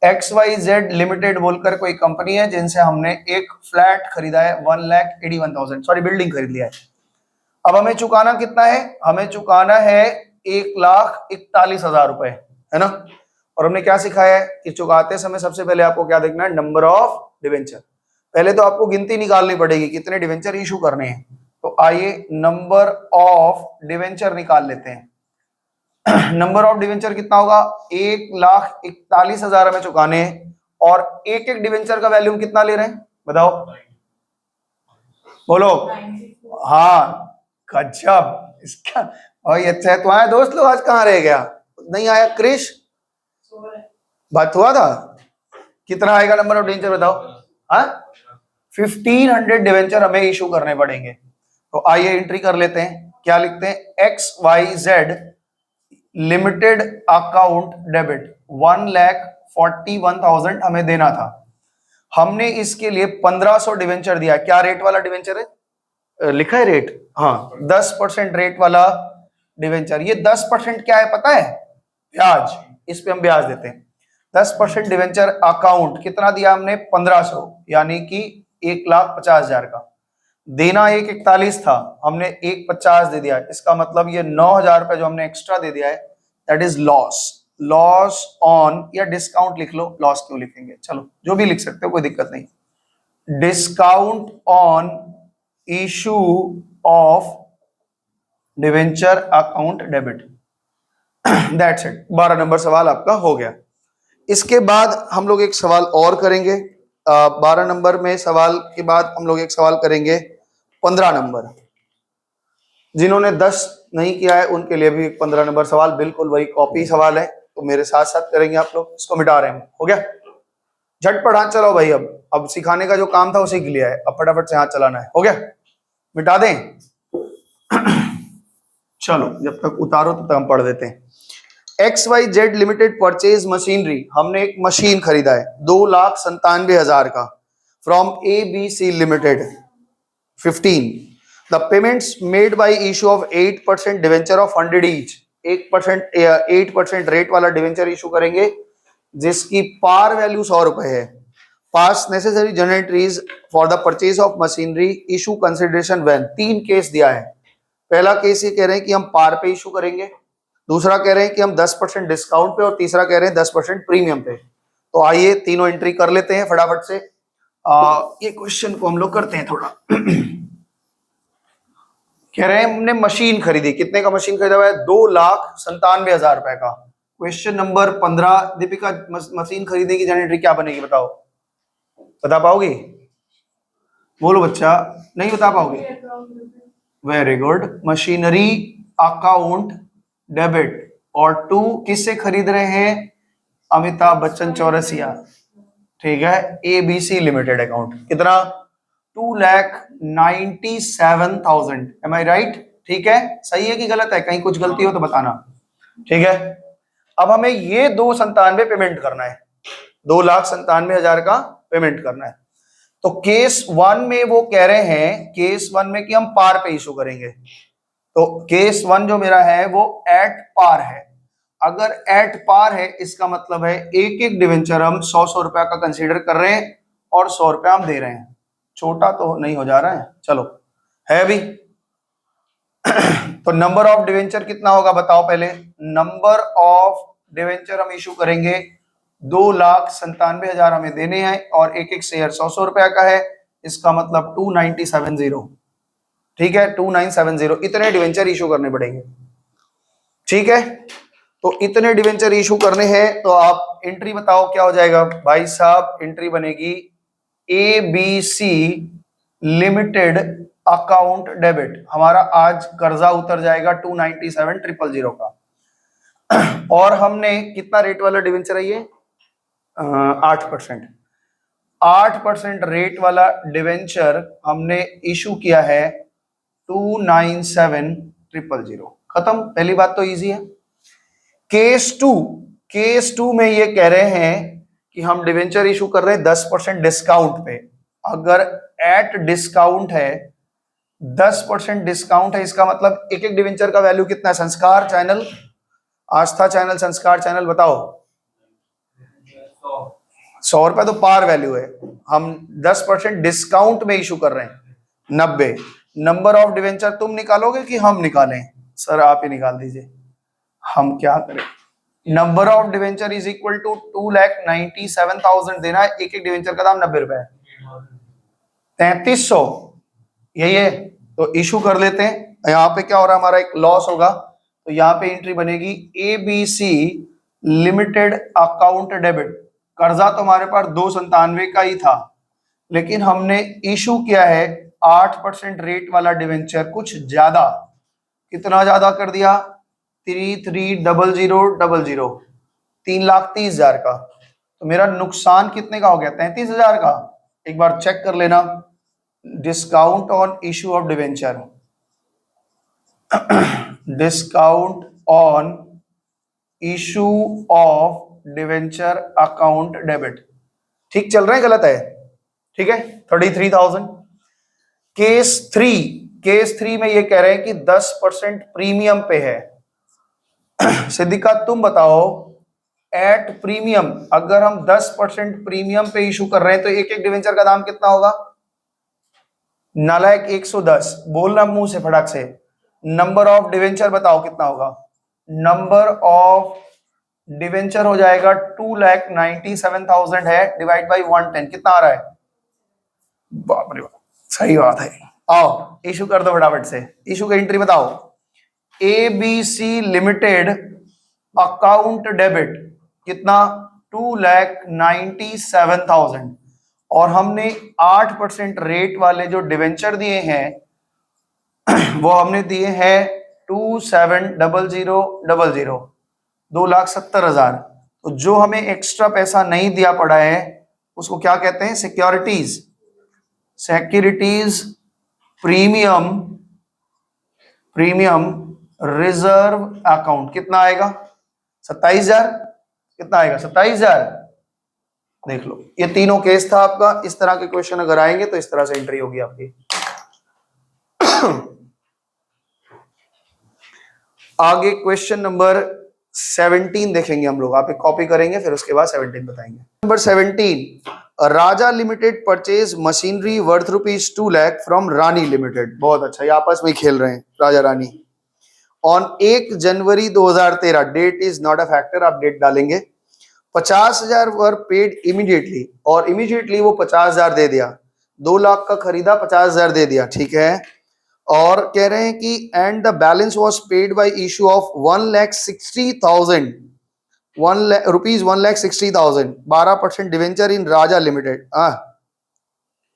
XYZ लिमिटेड बोलकर कोई कंपनी है जिनसे हमने एक फ्लैट खरीदा है 1,81,000, सॉरी बिल्डिंग खरीद लिया है। अब हमें चुकाना कितना है? हमें चुकाना है 1,41,000 रुपए, है ना। और हमने क्या सिखाया है कि चुकाते समय सबसे पहले आपको क्या देखना है? Number of debenture. पहले तो आपको गिनती निकालनी पड़ेगी कितने डिवेंचर इशू करने हैं। तो आइए नंबर ऑफ डिवेंचर निकाल लेते हैं। नंबर ऑफ डिवेंचर कितना होगा? 1,41,000 हमें चुकाने हैं, और एक एक डिवेंचर का वैल्यूम कितना ले रहे हैं बताओ, बोलो। हाँ गजब, इसका और अच्छा है। तुम्हारे दोस्त लोग आज कहाँ रह गया? नहीं आया क्रिश? बात हुआ था? कितना आएगा नंबर ऑफ डिवेंचर बताओ? हाँ 1,500 डिवेंचर हमें इशू करने पड़ेंगे। तो आइए एंट्री कर लेते हैं। क्या लिखते हैं? XYZ लिमिटेड अकाउंट डेबिट 1,41,000 हमें देना था। हमने इसके लिए 1,500 डिवेंचर दिया। क्या रेट वाला डिवेंचर है? लिखा है रेट, हाँ 10% रेट वाला डिवेंचर। ये 10% क्या है पता है? ब्याज, इस पे हम ब्याज देते हैं। 10% डिवेंचर अकाउंट कितना दिया हमने? 1,500, यानी कि 1,50,000 का। देना 1,41 था, हमने 1,50 दे दिया। इसका मतलब ये 9,000 रुपए जो हमने एक्स्ट्रा दे दिया है, that is loss. Loss on, या डिस्काउंट लिख लो, लॉस क्यों लिखेंगे, चलो जो भी लिख सकते हो कोई दिक्कत नहीं। Discount on issue of debenture account debit, that's it. 12 number सवाल आपका हो गया। इसके बाद हम लोग एक सवाल और करेंगे। 12 नंबर में सवाल के बाद हम लोग एक सवाल करेंगे 15 नंबर। जिन्होंने 10 नहीं किया है उनके लिए भी 15 नंबर सवाल, बिल्कुल वही कॉपी सवाल है, तो मेरे साथ साथ करेंगे आप लोग। इसको मिटा रहे हैं, हो गया झटपट हाथ चलाओ भाई। अब सिखाने का जो काम था वो सीख लिया है, अब फटाफट से हाथ चलाना है। हो गया, मिटा दें। चलो जब तक उतारो तब तक हम पढ़ देते हैं। XYZ लिमिटेड परचेज मशीनरी, हमने एक मशीन खरीदा है 2,97,000 का from ABC limited 15। The payments made by issue of 8% debenture of 100 each. 8% rate वाला डिवेंचर इशू करेंगे जिसकी पार वैल्यू 100 रुपए है। पास necessary general entries for the purchase of machinery issue consideration when. 3 case दिया है। पहला केस ये कह रहे हैं कि हम पार पे इशू करेंगे, दूसरा कह रहे हैं कि हम 10% डिस्काउंट पे, और तीसरा कह रहे हैं 10% प्रीमियम पे। तो आइए तीनों एंट्री कर लेते हैं फटाफट से। ये क्वेश्चन को हम लोग करते हैं थोड़ा। कह रहे हैं हमने मशीन खरीदी, कितने का मशीन खरीदा हुआ है? 2,97,000 रुपए का। क्वेश्चन नंबर 15, दीपिका मशीन खरीदने की जनरल एंट्री क्या बनेगी बताओ? बता पाओगी? बोलो बच्चा, नहीं बता पाओगे? Very good. Machinery account debit, और 2 किससे खरीद रहे हैं? अमिताभ बच्चन चौरसिया, ठीक है। ABC लिमिटेड अकाउंट कितना? 2,97,000। एम आई राइट? ठीक है, सही है कि गलत है? कहीं कुछ गलती हो तो बताना, ठीक है। अब हमें ये 297 पेमेंट करना है, 2,97,000 का पेमेंट करना है। तो केस 1 में वो कह रहे हैं, केस 1 में कि हम पार पे इशू करेंगे। तो केस 1 जो मेरा है वो एट पार है। अगर एट पार है इसका मतलब है एक एक डिवेंचर हम 100 रुपया का कंसीडर कर रहे हैं और 100 रुपया हम दे रहे हैं। छोटा तो नहीं हो जा रहा है? चलो है भी। तो नंबर ऑफ डिवेंचर कितना होगा बताओ पहले। नंबर ऑफ डिवेंचर हम इशू करेंगे 2,97,000 हमें देने हैं और एक एक शेयर 100 रुपया का है, इसका मतलब 2970। ठीक है, 2970 इतने डिवेंचर इशू करने पड़ेंगे। ठीक है, तो इतने डिवेंचर इशू करने हैं तो आप एंट्री बताओ क्या हो जाएगा भाई साहब। एंट्री बनेगी ABC लिमिटेड अकाउंट डेबिट। हमारा आज कर्जा उतर जाएगा 297,000 का। और हमने कितना रेट वाला डिवेंचर है ये 8%। 8% रेट वाला डिवेंचर हमने इशू किया है 297,000। खत्म, पहली बात तो इजी है। केस टू में ये कह रहे हैं कि हम डिवेंचर इशू कर रहे हैं 10% डिस्काउंट पे। अगर एट डिस्काउंट है 10% डिस्काउंट है, इसका मतलब एक एक डिवेंचर का वैल्यू कितना है। संस्कार चैनल, आस्था चैनल, संस्कार चैनल बताओ। 100 रुपए तो पार वैल्यू है। हम 10% डिस्काउंट में इशू कर रहे हैं 90। नंबर ऑफ डिवेंचर तुम निकालोगे कि हम निकालें? सर आप ही निकाल दीजिए, हम क्या करें। Number of debenture is equal to 2,97,000 देना है। एक एक डिवेंचर का दाम 90 रुपए है, 3300 यही है। तो इशू कर लेते हैं। यहाँ पे क्या हो रहा है, हमारा एक लॉस होगा, तो यहाँ पे एंट्री बनेगी ABC लिमिटेड अकाउंट डेबिट। कर्जा तो हमारे पास 297 का ही था, लेकिन हमने इशू किया है 8% रेट वाला डिवेंचर, कुछ ज्यादा। कितना ज्यादा कर दिया, 330000, 3,30,000 का। तो मेरा नुकसान कितने का हो गया, 33,000 का। एक बार चेक कर लेना, discount on issue of debenture, discount on issue of debenture account debit. ठीक चल रहा है, गलत है? ठीक है, 33,000। केस थ्री में ये कह रहे हैं कि 10% प्रीमियम पे है। सिद्धिका तुम बताओ, एट प्रीमियम अगर हम 10% प्रीमियम पे इशू कर रहे हैं तो एक एक डिवेंचर का दाम कितना होगा? नालायक 110। बोलना मुंह से फटाक से। नंबर ऑफ डिवेंचर बताओ कितना होगा। नंबर ऑफ डिवेंचर हो जाएगा 2,97,000 है, डिवाइड बाई 110 कितना आ रहा है? बाप रे बाप, सही बात है। आओ इशू कर दो फटाफट से। इशू की एंट्री बताओ। ABC लिमिटेड अकाउंट डेबिट कितना, 2,97,000। और हमने 8% रेट वाले जो डिवेंचर दिए हैं वो हमने दिए हैं 27,000, 2,70,000। तो जो हमें एक्स्ट्रा पैसा नहीं दिया पड़ा है उसको क्या कहते हैं? सिक्योरिटीज। प्रीमियम रिजर्व अकाउंट कितना आएगा? 27,000। कितना आएगा? 27,000। देख लो, ये तीनों केस था आपका। इस तरह के क्वेश्चन अगर आएंगे तो इस तरह से एंट्री होगी आपकी। आगे क्वेश्चन नंबर 17 देखेंगे हम लोग। आप एक कॉपी करेंगे, फिर उसके बाद 17 बताएंगे। Number 17, Raja limited purchase machinery worth ₹2 lakh from Rani limited. बहुत अच्छा, ये आपस में खेल रहे हैं Raja Rani. On 1 January 2013, date is not a factor, आप डेट डालेंगे। 50,000 वर पेड इमीडिएटली, और इमीडिएटली वो 50,000 दे दिया। 2 लाख का खरीदा, 50,000 दे दिया, ठीक है। और कह रहे हैं कि and the balance was paid by issue of 1,60,000 rupees 1,60,000, 12% debenture in Raja limited.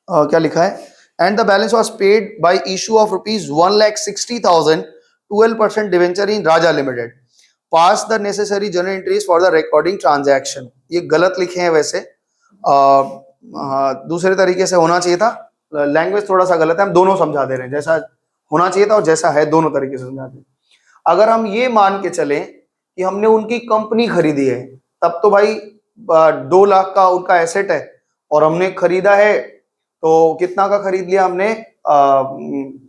क्या लिखा है? And the balance was paid by issue of rupees 1,60,000, 12% debenture in Raja limited. Pass the necessary journal entries for the recording transaction. ये गलत लिखे हैं वैसे, दूसरे तरीके से होना चाहिए था। लैंग्वेज थोड़ा सा गलत है, हम दोनों समझा दे रहे हैं, जैसा होना चाहिए था और जैसा है दोनों तरीके से समझाते हैं। अगर हम ये मान के चलें कि हमने उनकी कंपनी खरीदी है, तब तो भाई 2 लाख का उनका एसेट है, और हमने खरीदा है तो कितना का खरीद लिया हमने?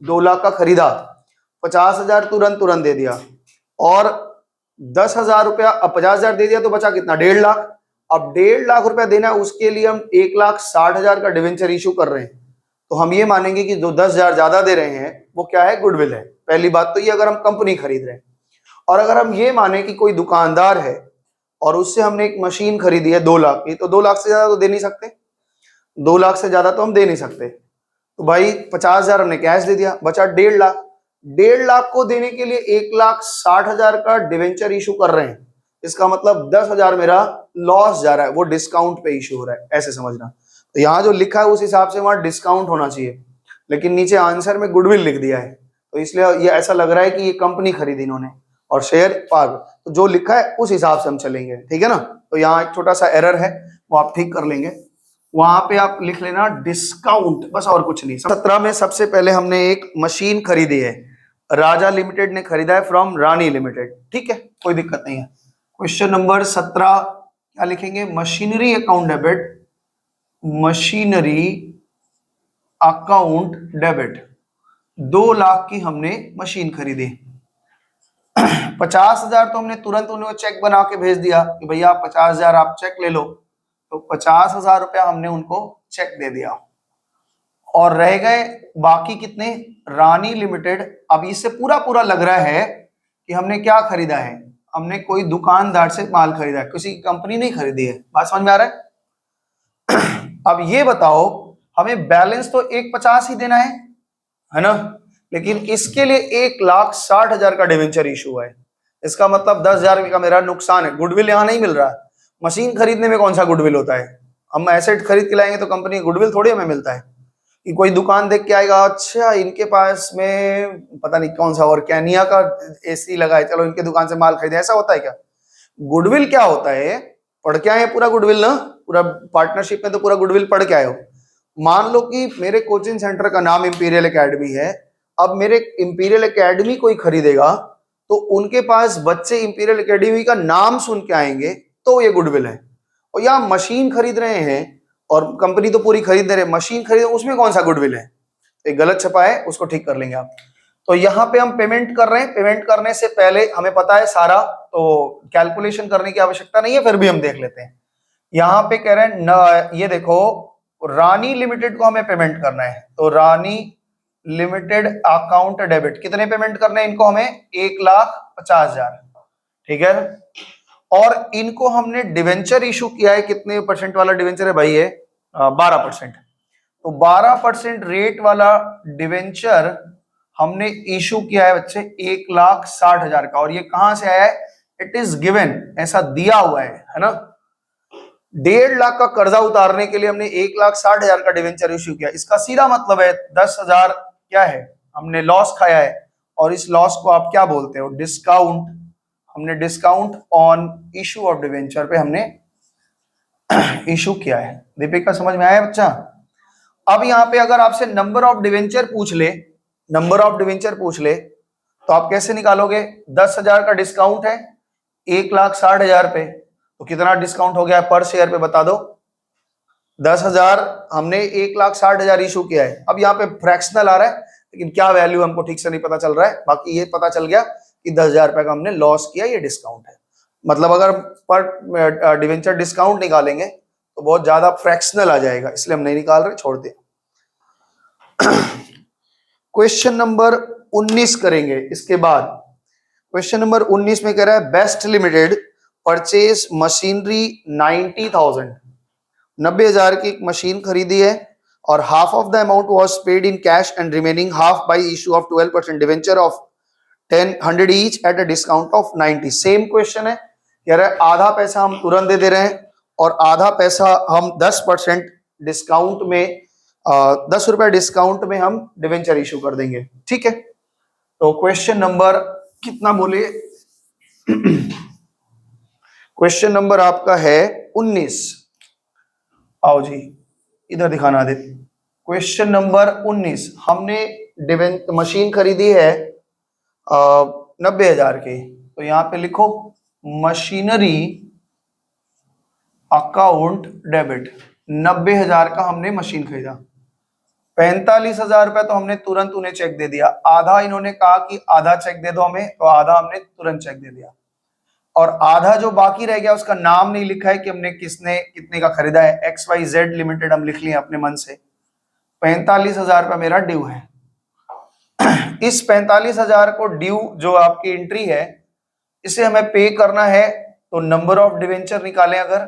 2 लाख का खरीदा, 50,000 तुरंत दे दिया, और 10,000 रुपया, 50,000 दे दिया तो बचा कितना? 1.5 लाख। अब 1.5 लाख रुपया देना है, उसके लिए हम 1,60,000 का डिवेंचर इशू कर रहे हैं। तो हम ये मानेंगे कि जो 10,000 ज्यादा दे रहे हैं वो क्या है, गुडविल है। पहली बात तो ये, अगर हम कंपनी खरीद रहे हैं। और अगर हम ये माने कि कोई दुकानदार है और उससे हमने एक मशीन खरीदी है 2 लाख की, तो 2 लाख से ज्यादा तो दे नहीं सकते, 2 लाख से ज्यादा तो हम दे नहीं सकते। तो भाई 50,000 हमने कैश दे दिया, बचा 1.5 लाख। 1.5 लाख को देने के लिए 1,60,000 का डिवेंचर इशू कर रहे हैं। इसका मतलब 10,000 मेरा लॉस जा रहा है, वो डिस्काउंट पे इशू हो रहा है, ऐसे समझना। तो यहाँ जो लिखा है उस हिसाब से वहां डिस्काउंट होना चाहिए, लेकिन नीचे आंसर में गुडविल लिख दिया है, तो इसलिए ये ऐसा लग रहा है कि ये कंपनी खरीदी इन्होंने और शेयर पाग। तो जो लिखा है उस हिसाब से हम चलेंगे, ठीक है ना। तो यहाँ एक छोटा सा एरर है, वो आप ठीक कर लेंगे। वहां पे आप लिख लेना डिस्काउंट, बस और कुछ नहीं। 17 में सबसे पहले हमने एक मशीन खरीदी है, राजा लिमिटेड ने खरीदा है फ्रॉम रानी लिमिटेड, ठीक है, कोई दिक्कत नहीं है। क्वेश्चन नंबर 17 क्या लिखेंगे, machinery account debit, machinery account debit. 2 lakh की हमने मशीन खरीदी, 50,000 तो हमने तुरंत उन्हें चेक बना के भेज दिया कि भैया 50,000 आप चेक ले लो, तो 50,000 रुपया हमने उनको चेक दे दिया। और रह गए बाकी कितने, रानी लिमिटेड। अब इससे पूरा पूरा लग रहा है कि हमने क्या खरीदा है, हमने कोई दुकानदार से माल खरीदा है, किसी कंपनी नहीं खरीदी है। बात समझ में आ रहा है। अब ये बताओ, हमें बैलेंस तो 1,50 ही देना है ना, लेकिन इसके लिए 1,60,000 का डिवेंचर इशू है। इसका मतलब 10,000 का मेरा नुकसान है। गुडविल यहां नहीं मिल रहा है, मशीन खरीदने में कौन सा गुडविल होता है, हम एसेट खरीद के लाएंगे तो कंपनी गुडविल थोड़ी हमें मिलता है। कि कोई दुकान देख के आएगा, अच्छा इनके पास में पता नहीं कौन सा और कैनिया का एसी लगा है, चलो इनके दुकान से माल खरीदे, ऐसा होता है क्या। गुडविल क्या होता है, पढ़ के आए पूरा गुडविल ना, पूरा पार्टनरशिप में तो पूरा गुडविल पढ़ के आए हो। मान लो कि मेरे कोचिंग सेंटर का नाम इंपीरियल एकेडमी है, अब मेरे इंपीरियल एकेडमी कोई खरीदेगा तो उनके पास बच्चे इंपीरियल एकेडमी का नाम सुन के आएंगे, तो ये गुडविल है। और यहाँ मशीन खरीद रहे हैं और कंपनी तो पूरी खरीद रहे, मशीन खरीद, उसमें कौन सा गुडविल है, एक गलत छपा है, उसको ठीक कर लेंगे आप। तो यहाँ पे हम पेमेंट कर रहे हैं, पेमेंट करने से पहले हमें पता है सारा, तो कैलकुलेशन करने की आवश्यकता नहीं है, फिर भी हम देख लेते हैं। यहाँ पे कह रहे हैं न, ये देखो रानी लिमिटेड को हमें पेमेंट करना है, तो रानी लिमिटेड अकाउंट डेबिट, कितने पेमेंट करने हैं इनको हमें, 1,50,000, ठीक है। और इनको हमने डिवेंचर इशू किया है, कितने परसेंट वाला डिवेंचर है भाई, ये 12%। तो 12% रेट वाला डिवेंचर हमने इशू किया है बच्चे 1,60,000 का। और ये कहां से आया है, इट इज गिवन, ऐसा दिया हुआ है ना। 1.5 लाख का कर्जा उतारने के लिए हमने 1,60,000 का डिवेंचर इशू किया। इसका सीधा मतलब है 10,000 क्या है, हमने लॉस खाया है, और इस लॉस को आप क्या बोलते हो, डिस्काउंट। हमने discount on issue of debenture पे हमने इशू किया है। दीपिका समझ में आया बच्चा। अब यहाँ पे अगर आपसे नंबर ऑफ डिवेंचर पूछ ले, नंबर ऑफ डिवेंचर पूछ ले, तो आप कैसे निकालोगे, 10,000 का डिस्काउंट है 1,60,000 पे, तो कितना डिस्काउंट हो गया पर शेयर पे बता दो। 10,000 हमने 1,60,000 इशू किया है। अब यहाँ पे फ्रैक्शनल आ रहा है, लेकिन क्या वैल्यू हमको ठीक से नहीं पता चल रहा है, बाकी ये पता चल गया कि 10,000 रुपए का हमने लॉस किया, ये डिस्काउंट है। मतलब अगर पर डिवेंचर डिस्काउंट निकालेंगे तो बहुत ज्यादा फ्रैक्शनल आ जाएगा, इसलिए हम नहीं निकाल रहे, छोड़ दे। क्वेश्चन नंबर 19 करेंगे इसके बाद। क्वेश्चन नंबर 19 में कह रहा है बेस्ट लिमिटेड परचेज मशीनरी 90,000, 90,000 की एक मशीन खरीदी है, और half of the amount was paid in cash and remaining half bye issue of 12% debenture of 100 each eight a discount of 90। Same question है, कह रहा है आधा पैसा हम तुरंत दे दे रहे हैं और आधा पैसा हम 10% डिस्काउंट में 10 रुपए डिस्काउंट में हम डिवेंचर इशू कर देंगे, ठीक है। तो क्वेश्चन नंबर कितना बोले, क्वेश्चन नंबर आपका है 19। आओ जी इधर दिखाना दे। क्वेश्चन नंबर 19, हमने मशीन खरीदी है 90,000 की, तो यहां पे लिखो मशीनरी अकाउंट डेबिट, 90,000 का हमने मशीन खरीदा, 45,000 रुपए तो हमने तुरंत उन्हें चेक दे दिया, आधा इन्होंने कहा कि आधा चेक दे दो हमें, तो आधा हमने तुरंत चेक दे दिया, और आधा जो बाकी रह गया उसका नाम नहीं लिखा है कि हमने किसने कितने का खरीदा है, XYZ लिमिटेड हम लिख लिए अपने मन से, 45,000 रुपया मेरा ड्यू है। इस 45,000 को ड्यू जो आपकी एंट्री है इसे हमें पे करना है, तो नंबर ऑफ डिवेंचर निकालें अगर,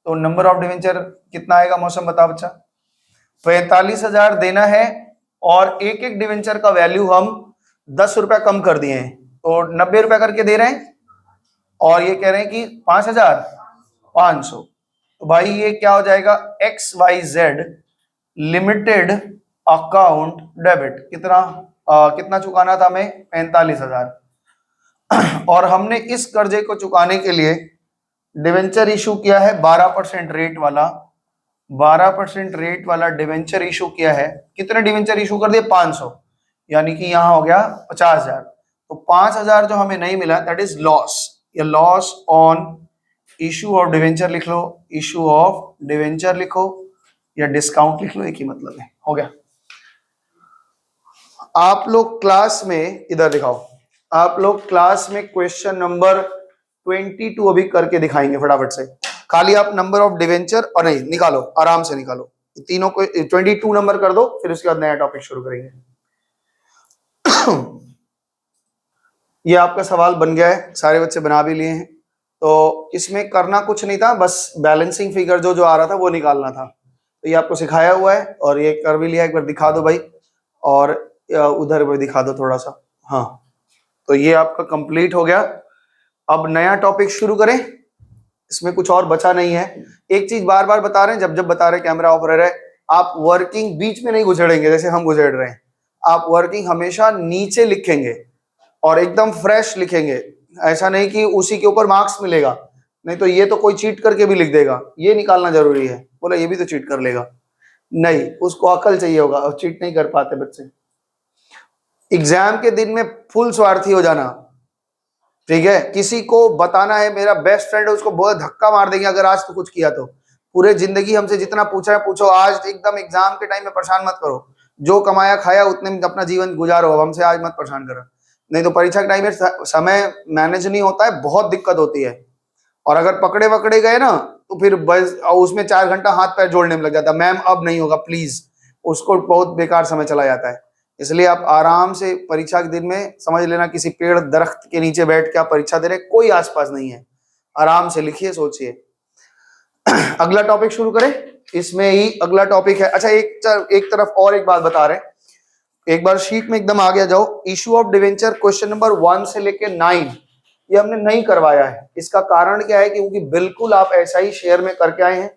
तो नंबर ऑफ डिवेंचर कितना आएगा मौसम बता बच्चा। 45,000 देना है और एक एक डिवेंचर का वैल्यू हम 10 रुपया कम कर दिए हैं, तो 90 रुपया करके दे रहे हैं और ये कह रहे हैं कि 5,500। तो भाई ये क्या हो जाएगा, XYZ लिमिटेड अकाउंट डेबिट, कितना चुकाना था हमें, 45,000। और हमने इस कर्जे को चुकाने के लिए डिवेंचर इशू किया है 12% रेट वाला, 12% रेट वाला डिवेंचर इशू किया है। कितने डिवेंचर इशू कर दिए, 500, यानी कि यहां हो गया 50,000। तो 5,000 जो हमें नहीं मिला दैट इज लॉस, या loss on issue of debenture लिख लो, इशू ऑफ डिवेंचर लिखो या डिस्काउंट लिख लो, एक ही मतलब है, हो गया। आप लोग क्लास में इधर दिखाओ, आप लोग क्लास में क्वेश्चन नंबर 22 अभी करके दिखाएंगे फटाफट से। खाली आप नंबर ऑफ डिवेंचर और नहीं निकालो, आराम से निकालो, तीनों को 22 नंबर कर दो, फिर उसके बाद नया टॉपिक शुरू करेंगे। ये आपका सवाल बन गया है, सारे बच्चे बना भी लिए हैं। तो इसमें करना कुछ नहीं था, बस बैलेंसिंग फिगर जो आ रहा था वो निकालना था। तो ये आपको सिखाया हुआ है और ये कर भी लिया, एक बार दिखा दो भाई, और उधर भी दिखा दो थोड़ा सा। हाँ, तो ये आपका कंप्लीट हो गया। अब नया टॉपिक शुरू करें, इसमें कुछ और बचा नहीं है। एक चीज बार बार बता रहे हैं, जब जब बता रहे हैं कैमरा ऑफ रहे, आप वर्किंग बीच में नहीं गुजरेंगे जैसे हम गुजर रहे हैं। आप वर्किंग हमेशा नीचे लिखेंगे और एकदम फ्रेश लिखेंगे, ऐसा नहीं कि उसी के ऊपर मार्क्स मिलेगा, नहीं तो ये तो कोई चीट करके भी लिख देगा, ये निकालना जरूरी है। बोला ये भी तो चीट कर लेगा, नहीं, उसको अकल चाहिए होगा और चीट नहीं कर पाते बच्चे। एग्जाम के दिन में फुल स्वार्थी हो जाना, ठीक है। किसी को बताना है मेरा बेस्ट फ्रेंड है, उसको बहुत धक्का मार देंगे अगर आज तो कुछ किया तो। पूरे जिंदगी हमसे जितना पूछा है पूछो, आज एकदम एग्जाम के टाइम में परेशान मत करो, जो कमाया खाया उतने में अपना जीवन गुजारो, अब हमसे आज मत परेशान करो, नहीं तो परीक्षा के टाइम में समय मैनेज नहीं होता है, बहुत दिक्कत होती है। और अगर पकड़े वकड़े गए ना तो फिर बस उसमें 4 घंटा हाथ पैर जोड़ने में लग जाता है, मैम अब नहीं होगा प्लीज, उसको बहुत बेकार समय चला जाता है। इसलिए आप आराम से परीक्षा के दिन में समझ लेना किसी पेड़ दरख्त के नीचे बैठ के आप परीक्षा दे रहे, कोई आसपास नहीं है, आराम से लिखिए सोचिए। अगला टॉपिक शुरू करें, इसमें ही अगला टॉपिक है। अच्छा एक तरफ और एक बात बता रहे हैं, एक बार शीट में एकदम आगे जाओ। Issue of debenture question number 1 से लेके 9 ये हमने नहीं करवाया है। इसका कारण क्या है, क्योंकि बिल्कुल आप ऐसा ही शेयर में करके आए हैं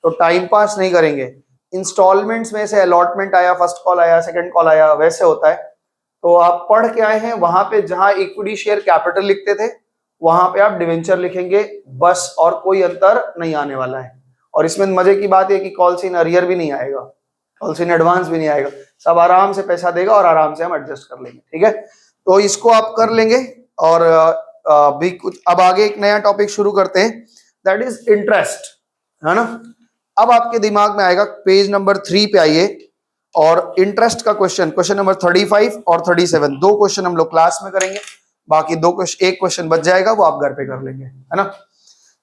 तो टाइम पास नहीं करेंगे। इंस्टॉलमेंट्स में से अलॉटमेंट आया, फर्स्ट कॉल आया, सेकंड कॉल आया, वैसे होता है। तो आप पढ़ के आए हैं, वहां पे जहां इक्विटी शेयर कैपिटल लिखते थे वहां पे आप डिवेंचर लिखेंगे बस, और कोई अंतर नहीं आने वाला है। और इसमें मजे की बात है कि कॉल्स इन अरियर भी नहीं आएगा, कॉल्स इन एडवांस भी नहीं आएगा, सब आराम से पैसा देगा और आराम से हम एडजस्ट कर लेंगे, ठीक है। तो इसको आप कर लेंगे। और भी कुछ अब आगे एक नया टॉपिक शुरू करते हैं, दैट इज इंटरेस्ट, है ना। अब आपके दिमाग में आएगा, पेज नंबर 3 पे आइए, और इंटरेस्ट का क्वेश्चन नंबर 35 और 37 दो क्वेश्चन हम लोग क्लास में करेंगे, बाकी एक क्वेश्चन बच जाएगा वो आप घर पे कर लेंगे, है ना।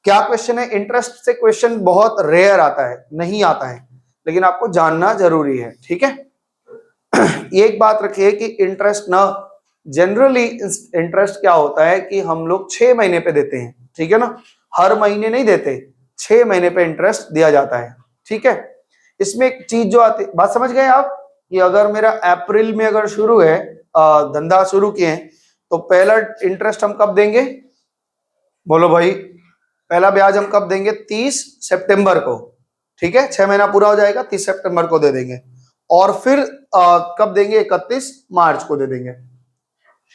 क्या क्वेश्चन है, इंटरेस्ट से क्वेश्चन बहुत रेयर आता है, नहीं आता है, लेकिन आपको जानना जरूरी है, ठीक है। एक बात रखिए कि इंटरेस्ट ना, जनरली इंटरेस्ट क्या होता है कि हम लोग 6 महीने पे देते हैं, ठीक है ना, हर महीने नहीं देते, 6 महीने पे इंटरेस्ट दिया जाता है, ठीक है। इसमें एक चीज जो आती, बात समझ गए आप, कि अगर मेरा अप्रैल में अगर शुरू है धंधा शुरू किए हैं तो पहला इंटरेस्ट हम कब देंगे, बोलो भाई, पहला ब्याज हम कब देंगे, 30 सितंबर को, ठीक है। 6 महीना पूरा हो जाएगा, 30 सितंबर को दे देंगे, और फिर कब देंगे, 31 मार्च को दे देंगे।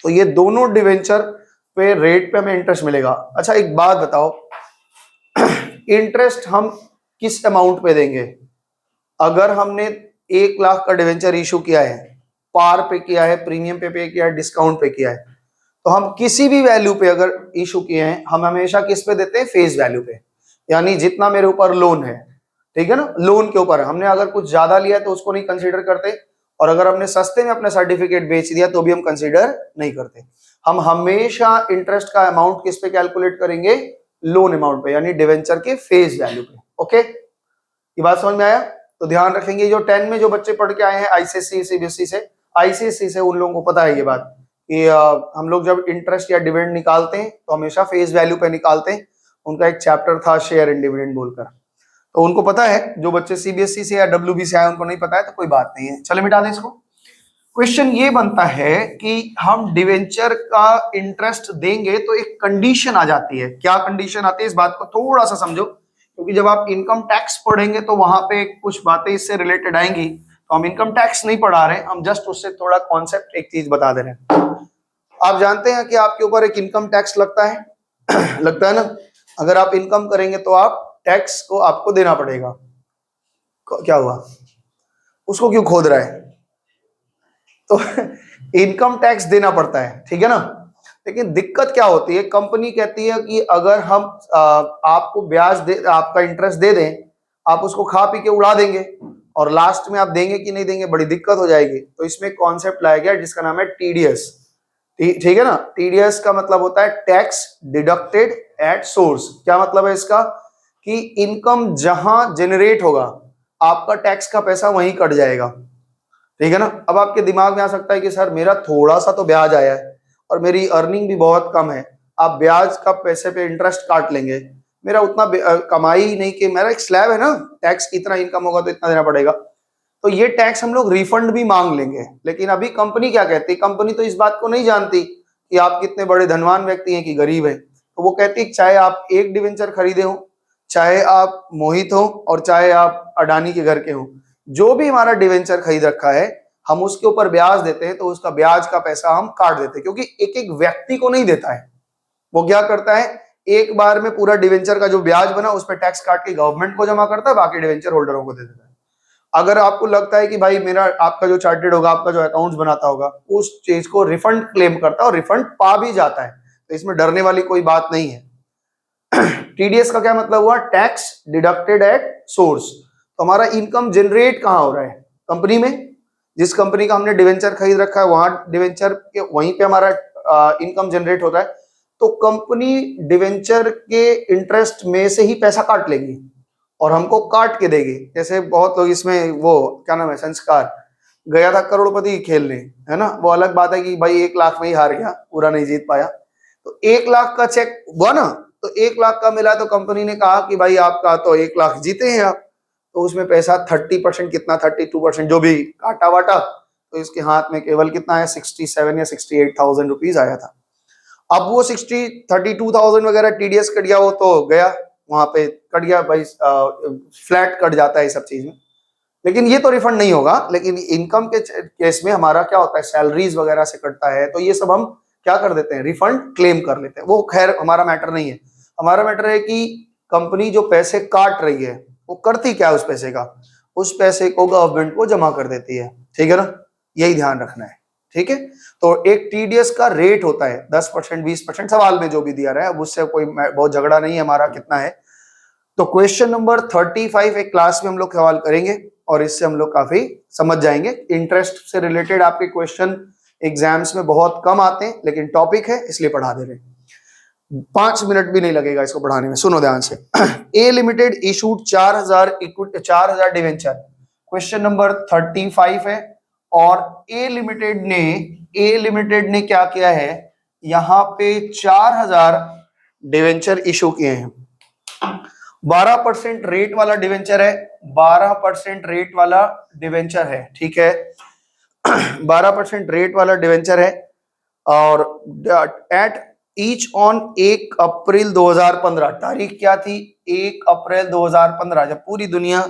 तो ये दोनों डिवेंचर पे रेट पे हमें इंटरेस्ट मिलेगा। अच्छा एक बात बताओ, इंटरेस्ट हम किस अमाउंट पे देंगे, अगर हमने 1 लाख का डिवेंचर इशू किया है, पार पे किया है, प्रीमियम पे किया है, डिस्काउंट पे किया है, तो हम किसी भी वैल्यू पे अगर इशू किए हैं हम हमेशा किस पे देते हैं, फेस वैल्यू पे, यानी जितना मेरे ऊपर लोन है, ठीक है ना, लोन के ऊपर हमने अगर कुछ ज्यादा लिया है तो उसको नहीं कंसीडर करते, और अगर हमने सस्ते में अपना सर्टिफिकेट बेच दिया तो भी हम कंसीडर नहीं करते। हम हमेशा इंटरेस्ट का अमाउंट किस पे कैलकुलेट करेंगे, लोन अमाउंट पे, यानी डिवेंचर के फेस वैल्यू पे, ओके। ये बात समझ में आया। तो ध्यान रखेंगे जो 10 में जो बच्चे पढ़ के आए हैं आईसीएसई सीबीएसई से, आईसीएसई से, उन लोगों को पता है ये बात कि हम लोग जब इंटरेस्ट या डिविडेंड निकालते हैं तो हमेशा फेस वैल्यू पे निकालते हैं। उनका एक चैप्टर था शेयर इन डिविडेंड बोलकर, तो उनको पता है। जो बच्चे सीबीएसई से या डब्ल्यूबी से आए उनको नहीं पता है तो कोई बात नहीं है, चले मिटा दें इसको। क्वेश्चन ये बनता है कि हम डिवेंचर का इंटरेस्ट देंगे तो एक कंडीशन आ जाती है। क्या कंडीशन आती है, इस बात को थोड़ा सा समझो, क्योंकि जब आप इनकम टैक्स पढ़ेंगे तो वहां पे कुछ बातें इससे रिलेटेड आएंगी। तो हम इनकम टैक्स नहीं पढ़ा रहे, हम जस्ट उससे थोड़ा कॉन्सेप्ट एक चीज बता दे रहे हैं। आप जानते हैं कि आपके ऊपर एक इनकम टैक्स लगता है लगता है ना। अगर आप इनकम करेंगे तो आप टैक्स को आपको देना पड़ेगा। क्या हुआ, उसको क्यों खोद रहा है? तो इनकम टैक्स देना पड़ता है, ठीक है ना। लेकिन दिक्कत क्या होती है, कंपनी कहती है कि अगर हम आपको ब्याज दे, आपका इंटरेस्ट दे दें, आप उसको खा पी के उड़ा देंगे और लास्ट में आप देंगे कि नहीं देंगे, बड़ी दिक्कत हो जाएगी। तो इसमें कॉन्सेप्ट लाया गया जिसका नाम है टीडीएस। ठीक है ना। टीडीएस का मतलब होता है टैक्स डिडक्टेड एट सोर्स। क्या मतलब है इसका, कि इनकम जहां जनरेट होगा आपका टैक्स का पैसा वहीं कट जाएगा, ठीक है ना। अब आपके दिमाग में आ सकता है कि सर मेरा थोड़ा सा तो ब्याज आया है और मेरी अर्निंग भी बहुत कम है, आप ब्याज का पैसे पे इंटरेस्ट काट लेंगे, मेरा उतना कमाई ही नहीं कि मेरा एक स्लैब है ना, टैक्स इतना इनकम होगा तो इतना देना पड़ेगा, तो ये टैक्स हम लोग रिफंड भी मांग लेंगे। लेकिन अभी कंपनी क्या कहती है, कंपनी तो इस बात को नहीं जानती कि आप कितने बड़े धनवान व्यक्ति हैं कि गरीब हैं। तो वो कहती है चाहे आप एक डिवेंचर खरीदे हो, चाहे आप मोहित हो और चाहे आप अडानी के घर के हो, जो भी हमारा डिवेंचर खरीद रखा है हम उसके ऊपर ब्याज देते हैं, तो उसका ब्याज का पैसा हम काट देते हैं। क्योंकि एक एक व्यक्ति को नहीं देता है, वो क्या करता है, एक बार में पूरा डिवेंचर का जो ब्याज बना उस पर टैक्स काट के गवर्नमेंट को जमा करता है, बाकी डिवेंचर होल्डरों को दे देता है। अगर आपको लगता है कि भाई मेरा, आपका जो चार्टेड होगा, आपका जो अकाउंट्स बनाता होगा, उस चीज को रिफंड क्लेम करता है और रिफंड पा भी जाता है, तो इसमें डरने वाली कोई बात नहीं है। टीडीएस का क्या मतलब हुआ, टैक्स डिडक्टेड एट सोर्स। तो हमारा इनकम जनरेट कहां हो रहा है, कंपनी में। जिस कंपनी का हमने डिवेंचर खरीद रखा है वहां डिवेंचर के वहीं पे हमारा इनकम जनरेट होता है, तो कंपनी डिवेंचर के इंटरेस्ट में से ही पैसा काट लेगी और हमको काट के देगी। जैसे बहुत लोग इसमें, वो क्या नाम है, संस्कार गया था करोड़पति खेलने, है ना, वो अलग बात है कि भाई 1 लाख में ही हार गया, पूरा नहीं जीत पाया। तो 1 लाख का चेक हुआ ना, तो 1 लाख का मिला, तो कंपनी ने कहा कि भाई आपका तो 1 लाख जीते हैं आप, तो उसमें पैसा 30% कितना 32% जो भी काटा वाटा, तो इसके हाथ में केवल कितना है 67 या 68,000 रुपीज आया था। अब वो 32,000 वगैरह टीडीएस कट गया, वो तो गया, वहां पे कट गया भाई, फ्लैट कट जाता है सब चीज में। लेकिन ये तो रिफंड नहीं होगा। लेकिन इनकम के केस में हमारा क्या होता है, सैलरीज वगैरह से कटता है, तो ये सब हम क्या कर देते हैं, रिफंड क्लेम कर लेते हैं। वो खैर हमारा मैटर नहीं है, हमारा मैटर है कि कंपनी जो पैसे काट रही है वो करती क्या है उस पैसे का, उस पैसे को गवर्नमेंट को जमा कर देती है, ठीक है ना। यही ध्यान रखना है, ठीक है। तो एक टीडीएस का रेट होता है 10%, 20%, सवाल में जो भी दिया रहा है, अब उससे कोई बहुत झगड़ा नहीं है हमारा कितना है। तो क्वेश्चन नंबर 35 एक क्लास में हम लोग सवाल करेंगे और इससे हम लोग काफी समझ जाएंगे। इंटरेस्ट से रिलेटेड आपके क्वेश्चन एग्जाम्स में बहुत कम आते हैं, लेकिन टॉपिक है इसलिए पढ़ा दे रहे हैं। 5 मिनट भी नहीं लगेगा इसको पढ़ाने में, सुनो ध्यान से। A limited issued 4,000 debenture, question number 35 है। और ए लिमिटेड ने क्या किया है, यहां पे 4,000 डिवेंचर इशू किए हैं। 12% रेट वाला डिवेंचर है, 12% रेट वाला डिवेंचर है, ठीक है। 12% रेट वाला डिवेंचर है और एट ईच ऑन 1 अप्रैल 2015, तारीख क्या थी, 1 अप्रैल 2015, जब पूरी दुनिया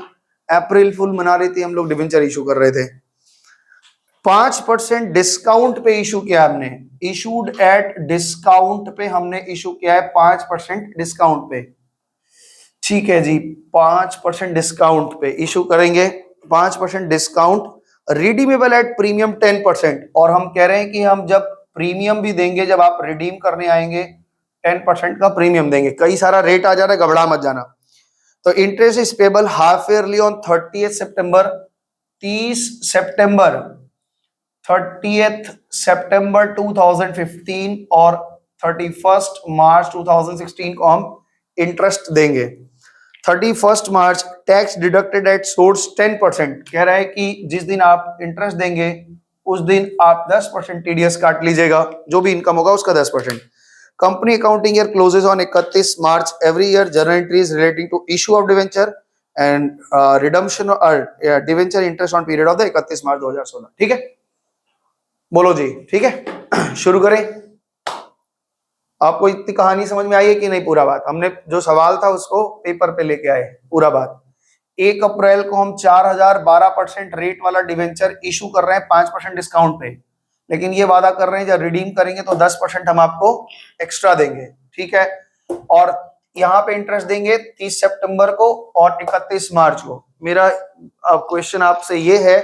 अप्रैल फुल मना रही थी, हम लोग डिवेंचर इशू कर रहे थे। 5% डिस्काउंट पे इशू किया हमने, इशूड एट डिस्काउंट पे हमने इशू किया है, 5% डिस्काउंट पे, ठीक है जी। 5% डिस्काउंट पे इशू करेंगे, 5% डिस्काउंट, रिडीमेबल एट प्रीमियम 10%। और हम कह रहे हैं कि हम जब प्रीमियम भी देंगे, जब आप रिडीम करने आएंगे 10% का प्रीमियम देंगे। कई सारा रेट आ जा रहा है, घबरा मत जाना। तो interest is payable half yearly on 30 सितंबर, 30 सितंबर 2015 और 31 मार्च 2016 को हम इंटरेस्ट देंगे। 31 मार्च टैक्स डिडक्टेड एट सोर्स 10%। कह रहा है कि जिस दिन आप इंटरेस्ट देंगे उस दिन आप 10% टीडीएस काट लीजिएगा, जो भी इनकम होगा उसका 10%। Company accounting year closes on 31 March every year. Journal entries relating to issue of debenture and redemption debenture interest on period of the 31 March 2016। ठीक है, बोलो जी। ठीक है, शुरू करें। आपको इतनी कहानी समझ में आई है कि नहीं? पूरा बात हमने जो सवाल था उसको पेपर पे लेके आए, पूरा बात। 1 अप्रैल को हम 4012% रेट वाला डिवेंचर इशू कर रहे हैं 5% डिस्काउंट पे, लेकिन ये वादा कर रहे हैं जब रिडीम करेंगे तो 10% हम आपको एक्स्ट्रा देंगे। ठीक है, और यहाँ पे इंटरेस्ट देंगे 30 सितंबर को और 31 मार्च को। मेरा क्वेश्चन आपसे ये है,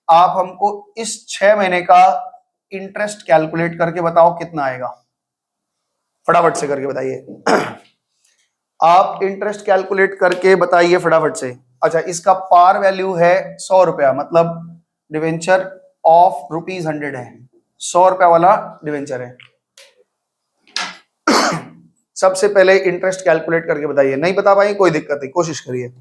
आप हमको इस 6 महीने का इंटरेस्ट कैलकुलेट करके बताओ कितना आएगा। फटाफट से करके बताइए। आप इंटरेस्ट कैलकुलेट करके बताइए फटाफट से। अच्छा, इसका पार वैल्यू है 100 रुपया, मतलब डिवेंचर ऑफ ₹100 है, 100 रुपया वाला डिवेंचर है। सबसे पहले इंटरेस्ट कैलकुलेट करके बताइए। नहीं बता पाए कोई दिक्कत नहीं, कोशिश करिए।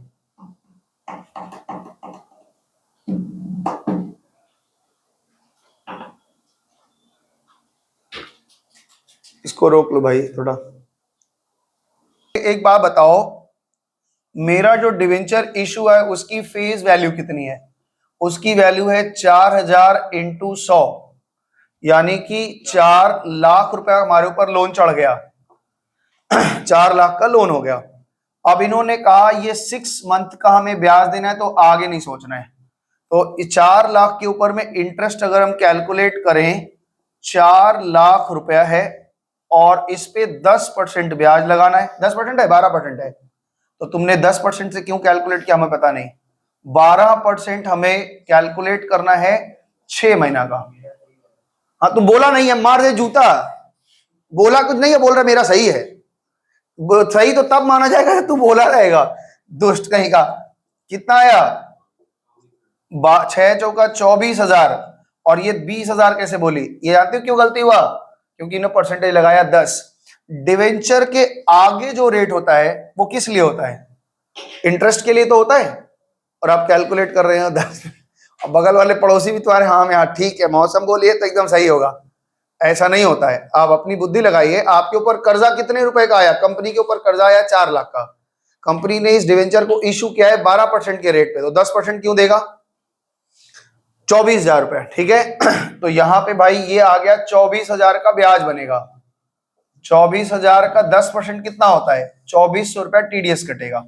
इसको रोक लो भाई थोड़ा। एक बात बताओ, मेरा जो डिवेंचर इशू है उसकी फेस वैल्यू कितनी है? उसकी वैल्यू है 4000 इंटू 100, यानी कि 4 लाख रुपया हमारे ऊपर लोन चढ़ गया। 4 लाख का लोन हो गया। अब इन्होंने कहा ये 6 मंथ का हमें ब्याज देना है, तो आगे नहीं सोचना है। तो 4 लाख के ऊपर में इंटरेस्ट अगर हम कैलकुलेट करें, 4 लाख रुपया है और इस पे 10% ब्याज लगाना है। 10% है, 12% है, तो तुमने 10% से क्यों कैलकुलेट किया हमें पता नहीं। 12% हमें कैलकुलेट करना है 6 महीना का। हाँ, तुम बोला नहीं है, मार दे जूता। बोला कुछ नहीं है, बोल रहा मेरा सही है। सही तो तब माना जाएगा तू बोला रहेगा, दुष्ट कहीं का। कितना आया? 6 चौका 24,000, और ये 20,000 कैसे बोली? ये जानते हो क्यों गलती हुआ? क्योंकि इन्होंने परसेंटेज लगाया 10। डिवेंचर के आगे जो रेट होता है वो किस लिए होता है? इंटरेस्ट के लिए तो होता है, और आप कैलकुलेट कर रहे हो 10। बगल वाले पड़ोसी भी तुम्हारे हाँ में हाँ ठीक है मौसम बोलिए तो एकदम सही होगा। ऐसा नहीं होता है, आप अपनी बुद्धि लगाइए। आपके ऊपर कर्जा कितने रुपए का आया? कंपनी के ऊपर कर्जा आया 4 लाख का। कंपनी ने इस डिवेंचर को इशू किया है 12% के रेट पे, तो 10% क्यों देगा? 24,000 रुपए। ठीक है, तो यहां पे भाई ये आ गया 24,000 का ब्याज बनेगा। 24,000 का 10% कितना होता है? 2400 रुपया टीडीएस कटेगा,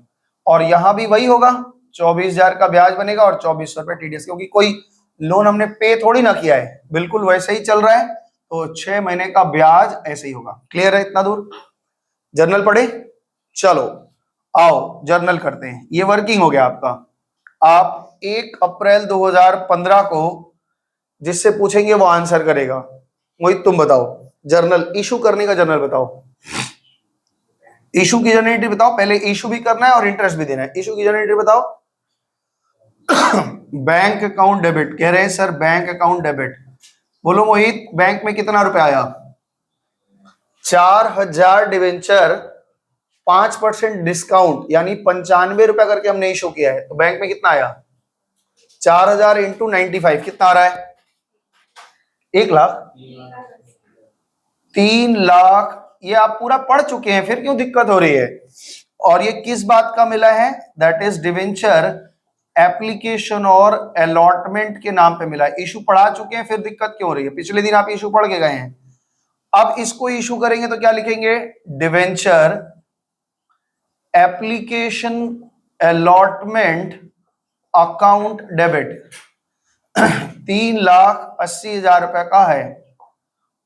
और यहां भी वही होगा, 24,000 का ब्याज बनेगा और 2400 रुपया टीडीएस, क्योंकि कोई लोन हमने पे थोड़ी ना किया है, बिल्कुल वैसे ही चल रहा है। तो 6 महीने का ब्याज ऐसे ही होगा। क्लियर है इतना दूर? जर्नल पढ़े? चलो आओ जर्नल करते हैं। ये वर्किंग हो गया आपका। आप 1 अप्रैल 2015 को जिससे पूछेंगे वो आंसर करेगा। मोहित तुम बताओ, जर्नल इशू करने का जर्नल बताओ। इशू की जर्नल एंट्री बताओ। पहले इशू भी करना है और इंटरेस्ट भी देना है। इशू की जर्नल एंट्री बताओ। बैंक अकाउंट डेबिट कह रहे हैं सर, बैंक अकाउंट डेबिट। बोलो मोहित, बैंक में कितना रुपया आया? 4,000 डिवेंचर 5% डिस्काउंट, यानी 95 रुपया करके हमने इशू किया है, तो बैंक में कितना आया? 4,000 इंटू 95 कितना आ रहा है? 1 लाख। 3 लाख। ये आप पूरा पढ़ चुके हैं, फिर क्यों दिक्कत हो रही है? और ये किस बात का मिला है? दैट इज डिवेंचर एप्लीकेशन और अलॉटमेंट के नाम पे मिला। इशू पढ़ा चुके हैं, फिर दिक्कत क्यों हो रही है? पिछले दिन आप इशू पढ़ के गए हैं। अब इसको इशू करेंगे तो क्या लिखेंगे? Debenture application allotment account debit. 3,80,000 रुपए का है,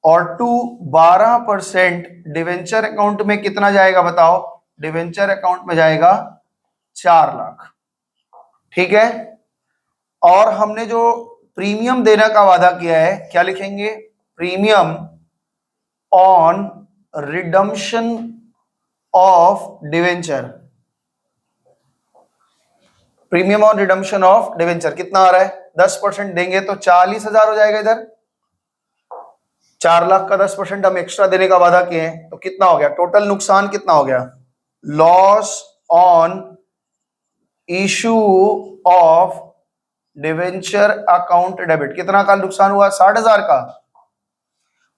और टू 12% डिवेंचर अकाउंट में कितना जाएगा बताओ? डिवेंचर अकाउंट में जाएगा 4 लाख। ठीक है, और हमने जो प्रीमियम देने का वादा किया है, क्या लिखेंगे? Premium on redemption of debenture. Premium on redemption of debenture कितना आ रहा है? 10% देंगे तो 40,000 हो जाएगा। इधर 4 लाख का 10% हम एक्स्ट्रा देने का वादा किए हैं, तो कितना हो गया? टोटल नुकसान कितना हो गया? Loss on issue of debenture account debit, कितना का नुकसान हुआ? 60,000 का।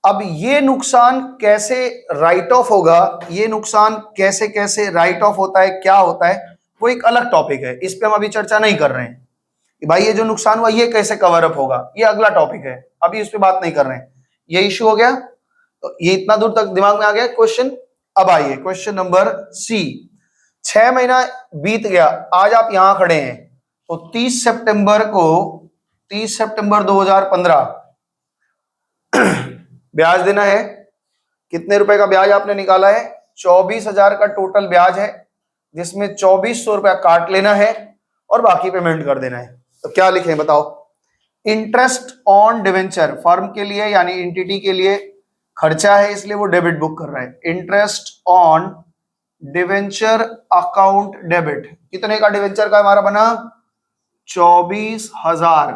अब ये नुकसान कैसे राइट ऑफ होगा, ये नुकसान कैसे कैसे राइट ऑफ होता है, क्या होता है, वो एक अलग टॉपिक है, इस पे हम अभी चर्चा नहीं कर रहे हैं कि भाई ये जो नुकसान हुआ ये कैसे कवर अप होगा, ये अगला टॉपिक है, अभी इस पे बात नहीं कर रहे हैं। ये इशू हो गया, तो ये इतना दूर तक दिमाग में आ गया क्वेश्चन। अब आइए क्वेश्चन नंबर सी। 6 महीना बीत गया, आज आप यहां खड़े हैं, तो 30 सितंबर 2015 ब्याज देना है। कितने रुपए का ब्याज आपने निकाला है? 24,000 का टोटल ब्याज है, जिसमें 2400 रुपया काट लेना है और बाकी पेमेंट कर देना है। तो क्या लिखें बताओ? इंटरेस्ट ऑन डिवेंचर, फर्म के लिए यानी एंटिटी के लिए खर्चा है, इसलिए वो डेबिट बुक कर रहा है। Interest on debenture account debit, कितने का डिवेंचर का हमारा बना? 24,000।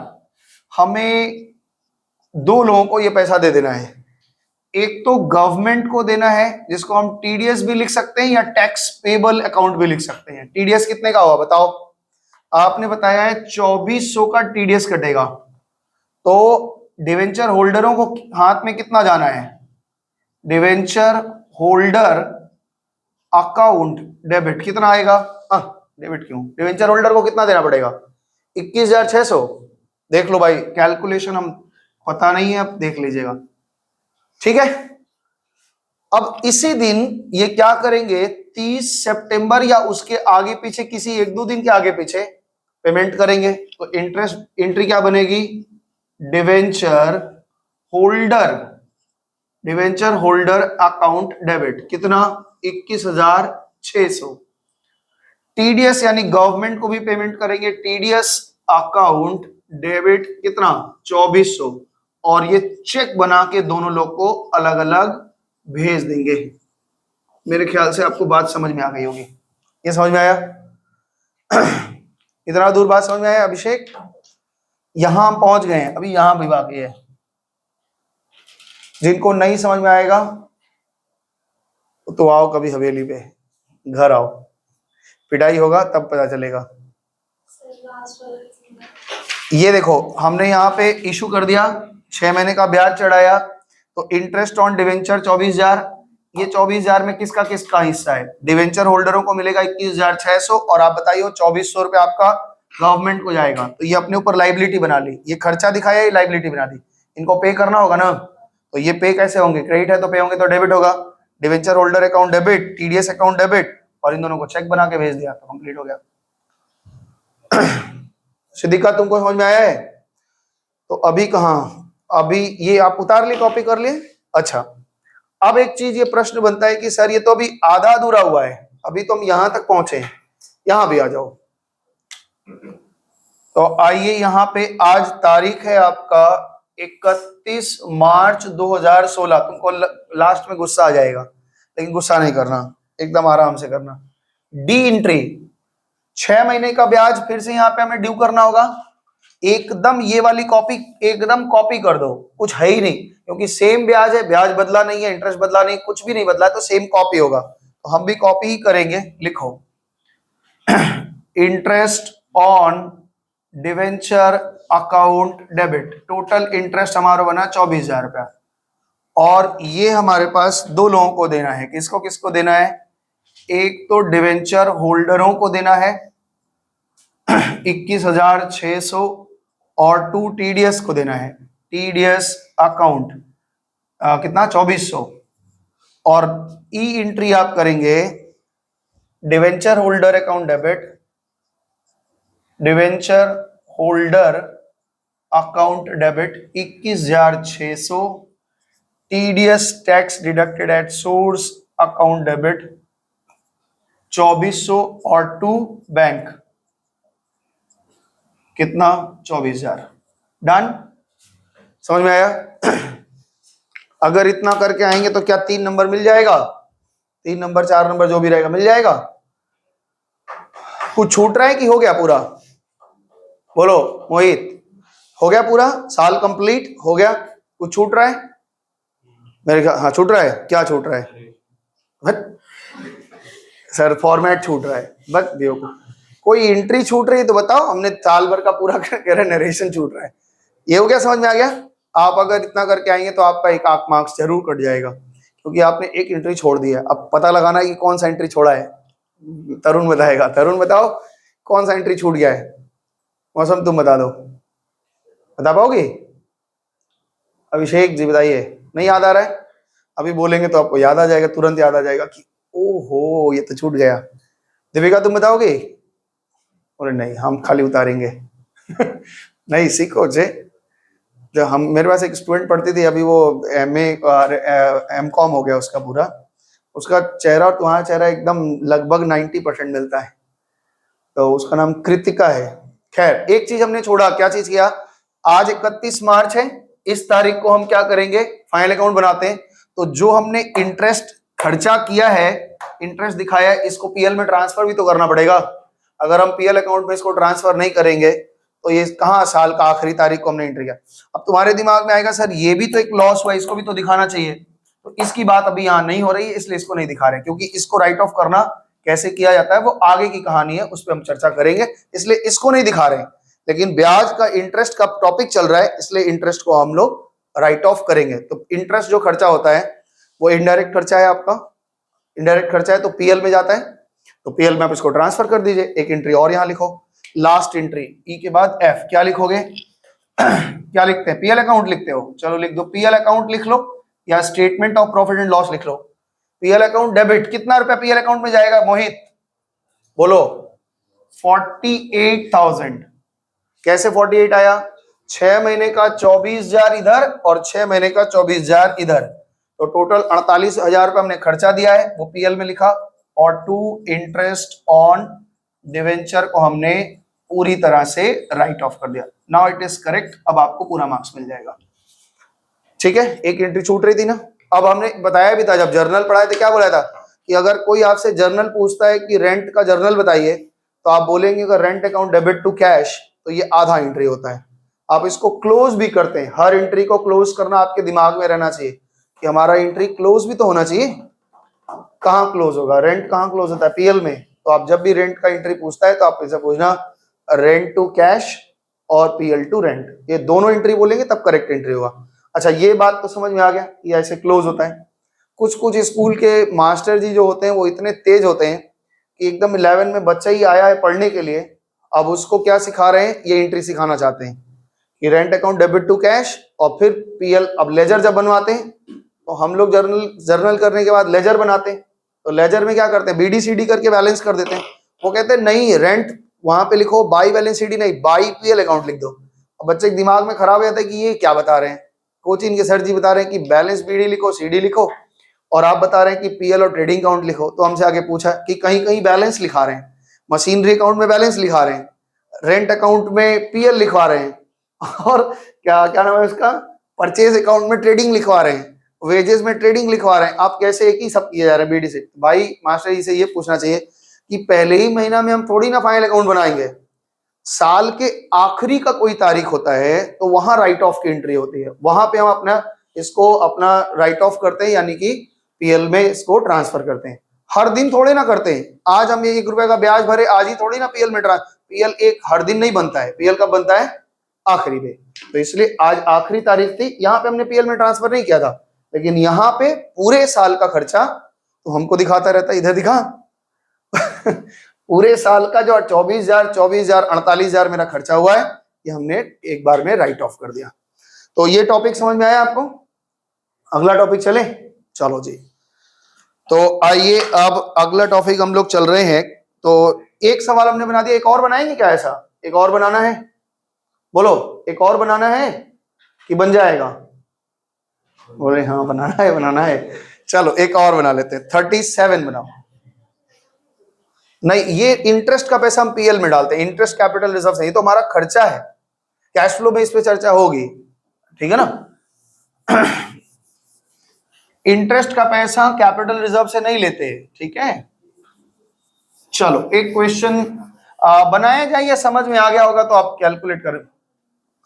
हमें दो लोगों को ये पैसा दे देना है, एक तो गवर्नमेंट को देना है, जिसको हम टीडीएस भी लिख सकते हैं या टैक्स पेबल अकाउंट भी लिख सकते हैं। टीडीएस कितने का हुआ बताओ? आपने बताया है 2400 का टीडीएस कटेगा, तो डिवेंचर होल्डरों को हाथ में कितना जाना है? डिवेंचर होल्डर अकाउंट डेबिट कितना आएगा? डेबिट क्यों, डिवेंचर होल्डर को कितना देना पड़ेगा? 21,600। देख लो भाई, कैलकुलेशन हम पता नहीं है, अब देख लीजिएगा, ठीक है। अब इसी दिन ये क्या करेंगे, 30 सितंबर या उसके आगे पीछे, किसी एक दो दिन के आगे पीछे पेमेंट करेंगे। तो इंटरेस्ट एंट्री क्या बनेगी? डिवेंचर होल्डर अकाउंट डेबिट, कितना? 21,600। टीडीएस यानी गवर्नमेंट को भी पेमेंट करेंगे, टीडीएस अकाउंट डेबिट कितना? 2400। और ये चेक बना के दोनों लोग को अलग अलग भेज देंगे। मेरे ख्याल से आपको बात समझ में आ गई होगी। ये समझ में आया? इतना दूर बात समझ में आया अभिषेक? यहां हम पहुंच गए हैं, अभी यहां भी बाकी है। जिनको नहीं समझ में आएगा तो आओ कभी हवेली पे, घर आओ, पिटाई होगा तब पता चलेगा। ये देखो, हमने यहाँ पे इशू कर दिया, 6 महीने का ब्याज चढ़ाया, तो इंटरेस्ट ऑन डिवेंचर 24,000। ये 24,000 में किसका किसका हिस्सा है? डिवेंचर होल्डरों को मिलेगा 21,600, और आप बताइए 2400 रुपये आपका गवर्नमेंट को जाएगा। तो ये अपने ऊपर लाइबिलिटी बना ली, ये खर्चा दिखाया, ये लाइबिलिटी बना दी। इनको पे करना होगा ना, तो ये पे कैसे होंगे? क्रेडिट है तो पे होंगे, तो डेबिट होगा। Debenture holder account debit, TDS account debit, और इन दोनों को चेक बना के भेज दिया, तो कंप्लीट हो गया। सिद्धिका तुमको समझ में आया है? तो अभी कहाँ, अभी ये आप उतार लिए, कॉपी कर लिए। अच्छा, अब एक चीज ये प्रश्न बनता है कि सर ये तो अभी आधा अधूरा हुआ है, अभी तो हम यहां तक पहुंचे, यहां भी आ जाओ। तो आइए यहाँ पे, आज तारीख है आपका 31 मार्च 2016। तुमको लास्ट में गुस्सा आ जाएगा, लेकिन गुस्सा नहीं करना, एकदम आराम से करना। डी एंट्री, 6 महीने का ब्याज फिर से यहाँ पे हमें ड्यू करना होगा। एकदम ये वाली कॉपी एकदम कॉपी कर दो, कुछ है ही नहीं, क्योंकि सेम ब्याज है, ब्याज बदला नहीं है, इंटरेस्ट बदला नहीं, कुछ भी नहीं बदला, तो सेम कॉपी होगा, तो हम भी कॉपी ही करेंगे। लिखो interest on debenture account debit, total interest हमारा बना 24,000 रुपया, और ये हमारे पास दो लोगों को देना है। किसको किसको देना है? एक तो डिवेंचर होल्डरों को देना है 21,600, और 2 टीडीएस को देना है, टीडीएस अकाउंट कितना? 2400। और ई एंट्री आप करेंगे debenture holder account debit, debenture holder account debit 21,600, TDS tax deducted at source account debit 2400, और 2 बैंक कितना? 24,000। डन? समझ में आया? अगर इतना करके आएंगे तो क्या 3 नंबर मिल जाएगा? 3 नंबर 4 नंबर जो भी रहेगा मिल जाएगा। कुछ छूट रहा है कि हो गया पूरा? बोलो मोहित, हो गया पूरा? साल कंप्लीट हो गया? कुछ छूट रहा है? मेरे ख्याल हाँ छूट रहा है। क्या छूट रहा है? सर फॉर्मेट छूट रहा है, बस बेवकूफ। कोई एंट्री छूट रही है तो बताओ, हमने साल भर का पूरा कह रहे नरेशन छूट रहा है। ये हो गया, समझ में आ गया? आप अगर इतना करके आएंगे तो आपका एक आंख मार्क्स जरूर कट जाएगा, क्योंकि आपने एक एंट्री छोड़ दी है। अब पता लगाना है कि कौन सा एंट्री छोड़ा है, तरुण बताएगा। तरुण बताओ कौन सा एंट्री छूट गया है। मौसम तुम बता दो, बता पाओगे? अभिषेक जी बताइए। नहीं याद आ रहा है? अभी बोलेंगे तो आपको याद आ जाएगा, तुरंत याद आ जाएगा कि ओहो ये तो छूट गया। दीपिका तुम बताओगे? अरे नहीं, हम खाली उतारेंगे। नहीं, सीखो जे। जो हम, मेरे पास एक स्टूडेंट पढ़ती थी अभी, वो MCOM हो गया उसका पूरा, उसका चेहरा और तुम्हारा चेहरा एकदम लगभग 90% मिलता है। तो उसका नाम कृतिका है। खैर, एक चीज हमने छोड़ा, क्या चीज किया? आज 31 मार्च है, इस तारीख को हम क्या करेंगे? फाइनल अकाउंट बनाते हैं। तो जो हमने इंटरेस्ट खर्चा किया है, इंटरेस्ट दिखाया है, इसको पीएल में ट्रांसफर भी तो करना पड़ेगा। अगर हम पीएल अकाउंट में इसको ट्रांसफर नहीं करेंगे तो ये कहाँ साल का आखिरी तारीख को हमने एंट्री किया। अब तुम्हारे दिमाग में आएगा सर ये भी तो एक लॉस हुआ, इसको भी तो दिखाना चाहिए। तो इसकी बात अभी यहाँ नहीं हो रही है, इसलिए इसको नहीं दिखा रहे, क्योंकि इसको राइट ऑफ करना कैसे किया जाता है वो आगे की कहानी है, उस पर हम चर्चा करेंगे, इसलिए इसको नहीं दिखा रहे हैं। लेकिन ब्याज का, इंटरेस्ट का टॉपिक चल रहा है, इसलिए इंटरेस्ट को हम लोग राइट ऑफ करेंगे। तो इंटरेस्ट जो खर्चा होता है वो इनडायरेक्ट खर्चा है आपका, इनडायरेक्ट खर्चा है, तो पीएल में जाता है। तो पीएल में आप इसको ट्रांसफर कर दीजिए। एक एंट्री और यहां लिखो, लास्ट एंट्री, ई के बाद एफ। क्या लिखोगे? क्या लिखते हैं? पीएल अकाउंट लिखते हो, चलो लिख दो, पीएल अकाउंट लिख लो, या statement of profit and loss लिख लो। पीएल अकाउंट डेबिट, कितना रुपया पीएल अकाउंट में जाएगा मोहित? बोलो। 48,000। कैसे 48 आया? 6 महीने का 24,000 इधर और 6 महीने का 24,000 इधर, तो टोटल 48,000 रुपये हमने खर्चा दिया है, वो पीएल में लिखा। और टू इंटरेस्ट ऑन डिवेंचर को हमने पूरी तरह से राइट ऑफ कर दिया। नाउ इट इज करेक्ट, अब आपको पूरा मार्क्स मिल जाएगा। ठीक है, एक एंट्री छूट रही थी ना। अब हमने बताया भी था, जब जर्नल पढ़ाए थे क्या बोला था कि अगर कोई आपसे जर्नल पूछता है कि रेंट का जर्नल बताइए, तो आप बोलेंगे अगर rent account debit to cash, तो ये आधा एंट्री होता है। आप इसको क्लोज भी करते हैं, हर एंट्री को क्लोज करना आपके दिमाग में रहना चाहिए कि हमारा एंट्री क्लोज भी तो होना चाहिए। कहाँ क्लोज होगा? रेंट कहाँ क्लोज होता है? पीएल में। तो आप जब भी रेंट का एंट्री पूछता है तो आप इसे पूछना रेंट टू कैश और पीएल टू रेंट, ये दोनों एंट्री बोलेंगे तब करेक्ट एंट्री होगा। अच्छा, ये बात तो समझ में आ गया कि ऐसे क्लोज होता है। कुछ कुछ स्कूल के मास्टर जी जो होते हैं वो इतने तेज होते हैं कि एकदम 11 में बच्चा ही आया है पढ़ने के लिए, अब उसको क्या सिखा रहे हैं? ये एंट्री सिखाना चाहते हैं कि rent account debit to cash और फिर पीएल। अब लेजर जब बनवाते हैं तो हम लोग जर्नल करने के बाद लेजर बनाते हैं, तो लेजर में क्या करते हैं? BD/CD करके बैलेंस कर देते हैं। वो कहते हैं नहीं, रेंट वहां पे लिखो, बाई बैलेंस CD नहीं, बाई पीएल अकाउंट लिख दो। अब बच्चे के दिमाग में खराब हो जाता है कि ये क्या बता रहे हैं। कोचिंग के सर जी बता रहे हैं कि बैलेंस BD लिखो, CD लिखो, और आप बता रहे हैं कि पीएल और ट्रेडिंग अकाउंट लिखो। तो हमसे आगे पूछा कि कहीं कहीं बैलेंस लिखा रहे हैं, मशीनरी अकाउंट में बैलेंस लिखा रहे हैं, रेंट अकाउंट में पीएल लिखवा रहे हैं, और क्या क्या नाम है उसका, परचेज अकाउंट में ट्रेडिंग लिखवा रहे हैं, वेजेस में ट्रेडिंग लिखवा रहे हैं। आप कैसे एक ही सब किए जा रहे हैं BD से? भाई मास्टर जी से ये पूछना चाहिए कि पहले ही महीना में हम थोड़ी ना फाइनल अकाउंट बनाएंगे, साल के आखिरी का कोई तारीख होता है तो वहां राइट ऑफ की एंट्री होती है, वहां पे हम अपना इसको अपना राइट ऑफ करते हैं, यानी कि पीएल में इसको ट्रांसफर करते हैं। हर दिन थोड़े ना करते हैं, आज हम ये 1 रुपए का ब्याज भरे, आज ही थोड़ी ना पीएल में पीएल एक हर दिन नहीं बनता है, पीएल कब बनता है? आखिरी में। तो इसलिए आज आखिरी तारीख थी, यहाँ पे हमने पीएल में ट्रांसफर नहीं किया था, लेकिन यहाँ पे पूरे साल का खर्चा तो हमको दिखाता रहता है, इधर दिखा। पूरे साल का जो 24,000, 48,000 मेरा खर्चा हुआ है, ये हमने एक बार में राइट ऑफ कर दिया। तो ये टॉपिक समझ में आया आपको? अगला टॉपिक चले, चलो जी। तो आइए अब अगला टॉपिक हम लोग चल रहे हैं। तो एक सवाल हमने बना दिया, एक और बनाएंगे क्या? ऐसा एक और बनाना है? बोलो, एक और बनाना है कि बन जाएगा? बोले हाँ बनाना है, बनाना है। चलो एक और बना लेते हैं, 37 बनाओ। नहीं, ये इंटरेस्ट का पैसा हम पीएल में डालते हैं, इंटरेस्ट कैपिटल रिजर्व से, ये तो हमारा खर्चा है, कैश फ्लो में इस पे चर्चा होगी, ठीक है ना। इंटरेस्ट का पैसा कैपिटल रिजर्व से नहीं लेते, ठीक है। चलो एक क्वेश्चन बनाया जाए, या समझ में आ गया होगा तो आप कैलकुलेट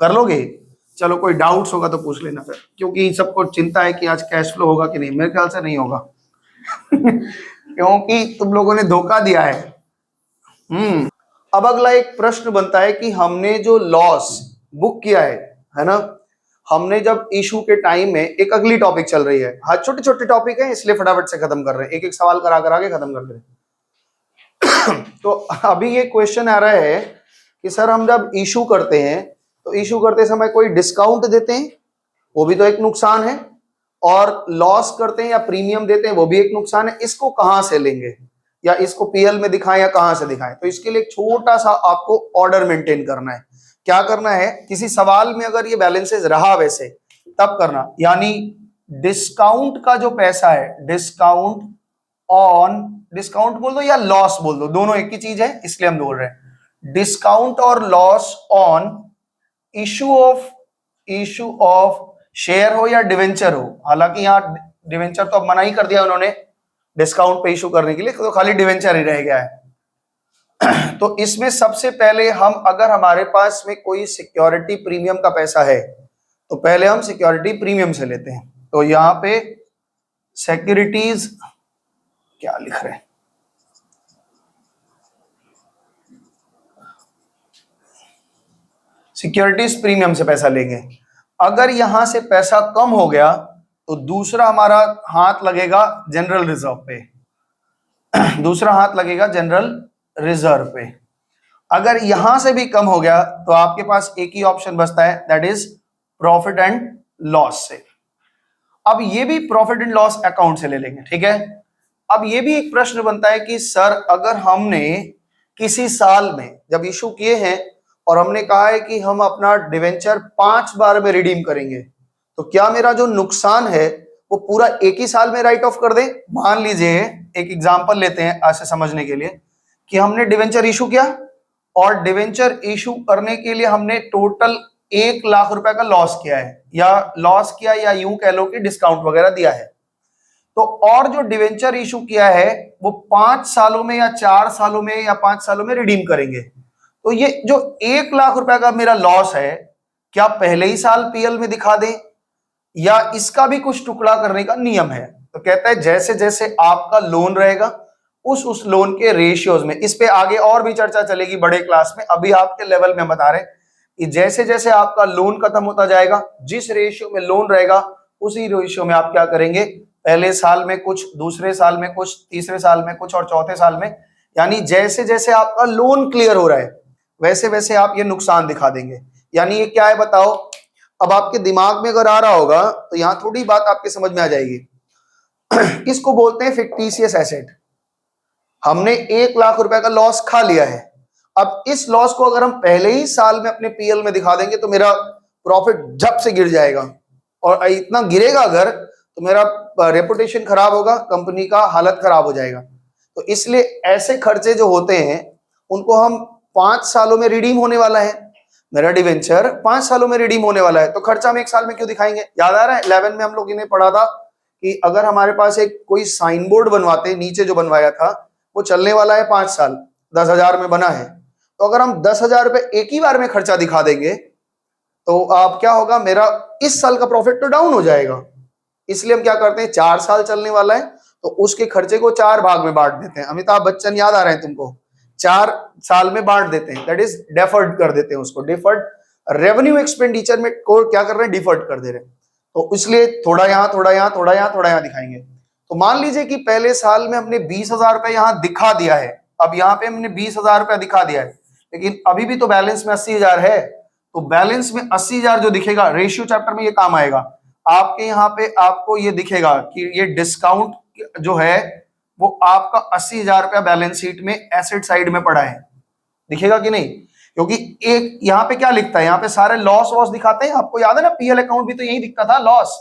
कर लोगे? चलो कोई डाउट्स होगा तो पूछ लेना फिर, क्योंकि सबको चिंता है कि आज कैश फ्लो होगा कि नहीं। मेरे ख्याल से नहीं होगा। क्योंकि तुम लोगों ने धोखा दिया है। अब अगला एक प्रश्न बनता है कि हमने जो लॉस बुक किया है ना, हमने जब इशू के टाइम में, एक अगली टॉपिक चल रही है, हाँ छोटे छोटे टॉपिक है इसलिए फटाफट से खत्म कर रहे हैं, एक एक सवाल करा करा के खत्म कर रहे हैं। तो अभी ये क्वेश्चन आ रहा है कि सर हम जब इशू करते हैं तो इशू करते समय कोई डिस्काउंट देते हैं, वो भी तो एक नुकसान है, और लॉस करते हैं या प्रीमियम देते हैं वो भी एक नुकसान है, इसको कहां से लेंगे, या इसको पीएल में दिखाएं या कहां से दिखाएं। तो इसके लिए एक छोटा सा आपको ऑर्डर मेंटेन करना है। क्या करना है, किसी सवाल में अगर ये बैलेंसेस रहा वैसे तब करना, यानी डिस्काउंट का जो पैसा है, डिस्काउंट ऑन, डिस्काउंट बोल दो या लॉस बोल दो, दोनों एक ही चीज है इसलिए हम बोल रहे हैं, डिस्काउंट और loss on issue of share हो या डिवेंचर हो। हालांकि यहाँ डिवेंचर तो अब मना ही कर दिया उन्होंने डिस्काउंट पे इशू करने के लिए, तो खाली डिवेंचर ही रह गया है। तो इसमें सबसे पहले हम, अगर हमारे पास में कोई सिक्योरिटी प्रीमियम का पैसा है तो पहले हम सिक्योरिटी प्रीमियम से लेते हैं। तो यहां पे सिक्योरिटीज क्या लिख रहे हैं, सिक्योरिटीज प्रीमियम से पैसा लेंगे। अगर यहां से पैसा कम हो गया तो दूसरा हमारा हाथ लगेगा जनरल रिजर्व पे, दूसरा हाथ लगेगा जनरल रिजर्व पे। अगर यहां से भी कम हो गया तो आपके पास एक ही ऑप्शन बचता है, that is profit and loss से। अब ये भी प्रॉफिट एंड लॉस अकाउंट से ले लेंगे, ठीक है। अब ये भी एक प्रश्न बनता है कि सर अगर हमने किसी साल में जब इशू किए हैं और हमने कहा है कि हम अपना डिवेंचर 5 बार में रिडीम करेंगे, तो क्या मेरा जो नुकसान है वो पूरा एक ही साल में राइट ऑफ कर दें। मान लीजिए एक एग्जांपल लेते हैं ऐसे समझने के लिए कि हमने डिवेंचर इशू किया और डिवेंचर इशू करने के लिए हमने टोटल 1 लाख रुपए का लॉस किया है, या लॉस किया या यूं कह लो कि डिस्काउंट वगैरह दिया है। तो और जो डिवेंचर इशू किया है वो 5 सालों में या 4 सालों में या 5 सालों में रिडीम करेंगे। तो ये जो 1 लाख रुपए का मेरा लॉस है, क्या पहले ही साल पीएल में दिखा दें या इसका भी कुछ टुकड़ा करने का नियम है। तो कहता है जैसे जैसे आपका लोन रहेगा उस लोन के रेशियोज में, इस पे आगे और भी चर्चा चलेगी बड़े क्लास में, अभी आपके लेवल में बता रहे कि जैसे जैसे आपका लोन खत्म होता जाएगा, जिस रेशियो में लोन रहेगा उसी रेशियो में आप क्या करेंगे, पहले साल में कुछ, दूसरे साल में कुछ, तीसरे साल में कुछ और चौथे साल में, यानी जैसे जैसे आपका लोन क्लियर हो रहा है वैसे वैसे आप ये नुकसान दिखा देंगे। यानी ये क्या है बताओ। अब आपके दिमाग में अगर आ रहा होगा तो यहां थोड़ी बात आपके समझ में आ जाएगी। इसको बोलते हैं फिक्टिशियस एसेट। हमने 1 लाख रुपए का लॉस खा लिया है, अब इस लॉस को अगर हम पहले ही साल में अपने पीएल में दिखा देंगे तो मेरा प्रॉफिट झप से गिर जाएगा, और इतना गिरेगा अगर तो मेरा रेपुटेशन खराब होगा, कंपनी का हालत खराब हो जाएगा। तो इसलिए ऐसे खर्चे जो होते हैं उनको हम 5 सालों में रिडीम होने वाला है, मेरा डिवेंचर 5 सालों में रिडीम होने वाला है, तो खर्चा हम 1 साल में क्यों दिखाएंगे। याद आ रहा है 11 में हम लोग इन्हें पढ़ा था कि अगर हमारे पास एक कोई साइन बोर्ड बनवाते, नीचे जो बनवाया था वो चलने वाला है 5 साल, 10,000 में बना है, तो अगर हम 10,000 रुपए एक ही बार में खर्चा दिखा देंगे तो आप क्या होगा, मेरा इस साल का प्रॉफिट तो डाउन हो जाएगा। इसलिए हम क्या करते हैं, 4 साल चलने वाला है तो उसके खर्चे को 4 भाग में बांट देते हैं। अमिताभ बच्चन याद आ रहे हैं तुमको, 4 साल में बांट देते हैं, दैट इज डेफर्ड कर देते हैं उसको, डिफर्ड रेवेन्यू एक्सपेंडिचर में को क्या कर रहे हैं, डिफर्ड कर दे रहे हैं। तो इसलिए थोड़ा यहां थोड़ा यहां थोड़ा यहां थोड़ा यहां दिखाएंगे। तो मान लीजिए कि पहले साल में हमने 20,000 रुपए यहां दिखा दिया है, अब यहां पे हमने 20,000 रुपया दिखा दिया है, लेकिन अभी भी तो बैलेंस में 80,000 है। तो बैलेंस में 80,000 जो दिखेगा, रेशियो चैप्टर में ये काम आएगा आपके, यहाँ पे आपको ये दिखेगा कि ये डिस्काउंट जो है वो आपका 80,000 रुपया बैलेंस शीट में एसेट साइड में पड़ा है, दिखेगा कि नहीं। क्योंकि एक यहाँ पे क्या लिखता है, यहाँ पे सारे लॉस वॉस दिखाते हैं, आपको याद है ना पीएल अकाउंट भी तो यही दिखता था लॉस,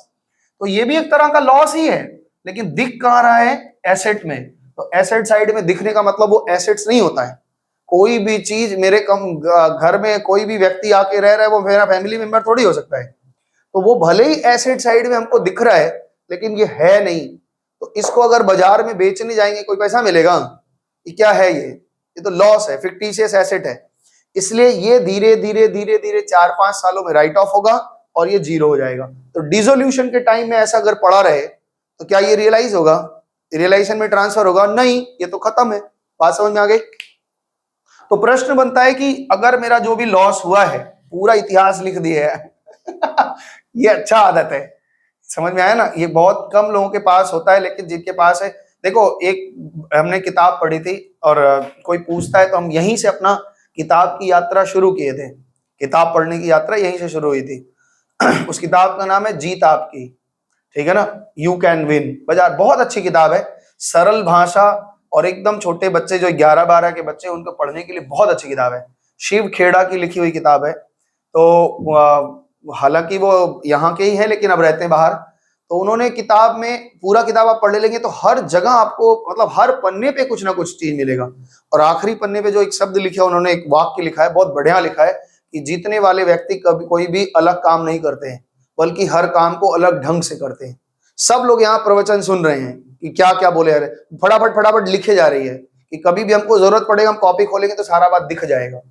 तो ये भी एक तरह का लॉस ही है, लेकिन दिख कहाँ रहा है, एसेट में। तो एसेट साइड में दिखने का मतलब वो एसेट्स नहीं होता है। कोई भी चीज मेरे घर में कोई भी व्यक्ति आके रह रहा है वो मेरा फैमिली मेंबर थोड़ी हो सकता है, तो वो भले ही एसेट साइड में हमको दिख रहा है लेकिन ये है नहीं। तो इसको अगर बाजार में बेचने जाएंगे कोई पैसा मिलेगा, ये क्या है, ये तो लॉस है, फिक्टिशियस एसेट है। इसलिए ये धीरे धीरे धीरे धीरे 4-5 सालों में राइट ऑफ होगा और ये जीरो हो जाएगा। तो डिसोल्यूशन के टाइम में ऐसा अगर पड़ा रहे तो क्या ये रियलाइज होगा, रियलाइजेशन में ट्रांसफर होगा, नहीं, ये तो खत्म है। बात समझ में आ गई। तो प्रश्न बनता है कि अगर मेरा जो भी लॉस हुआ है पूरा इतिहास लिख दिया है ये अच्छा आदत है, समझ में आया ना। ये बहुत कम लोगों के पास होता है, लेकिन जिनके पास है, देखो एक हमने किताब पढ़ी थी और कोई पूछता है तो हम यहीं से अपना किताब की यात्रा शुरू किए थे। किताब पढ़ने की यात्रा यहीं से शुरू हुई थी। उस किताब का नाम है जीत आपकी, ठीक है ना, यू कैन विन। बाजार बहुत अच्छी किताब है, सरल भाषा और एकदम छोटे बच्चे जो 11-12 के बच्चे उनको पढ़ने के लिए बहुत अच्छी किताब है। शिव खेड़ा की लिखी हुई किताब है। तो हालांकि वो यहाँ के ही है लेकिन अब रहते हैं बाहर। तो उन्होंने किताब में पूरा किताब आप पढ़ लेंगे तो हर जगह आपको मतलब हर पन्ने पे कुछ ना कुछ चीज मिलेगा। और आखिरी पन्ने पे जो एक शब्द लिखा है उन्होंने, एक वाक्य लिखा है, बहुत बढ़िया लिखा है कि जीतने वाले व्यक्ति कभी कोई भी अलग काम नहीं करते हैं, बल्कि हर काम को अलग ढंग से करते हैं। सब लोग यहाँ प्रवचन सुन रहे हैं कि क्या क्या बोले, अरे फटाफट फटाफट लिखे जा रही है कि कभी भी हमको जरूरत पड़ेगा हम कॉपी खोलेंगे तो सारा बात दिख जाएगा।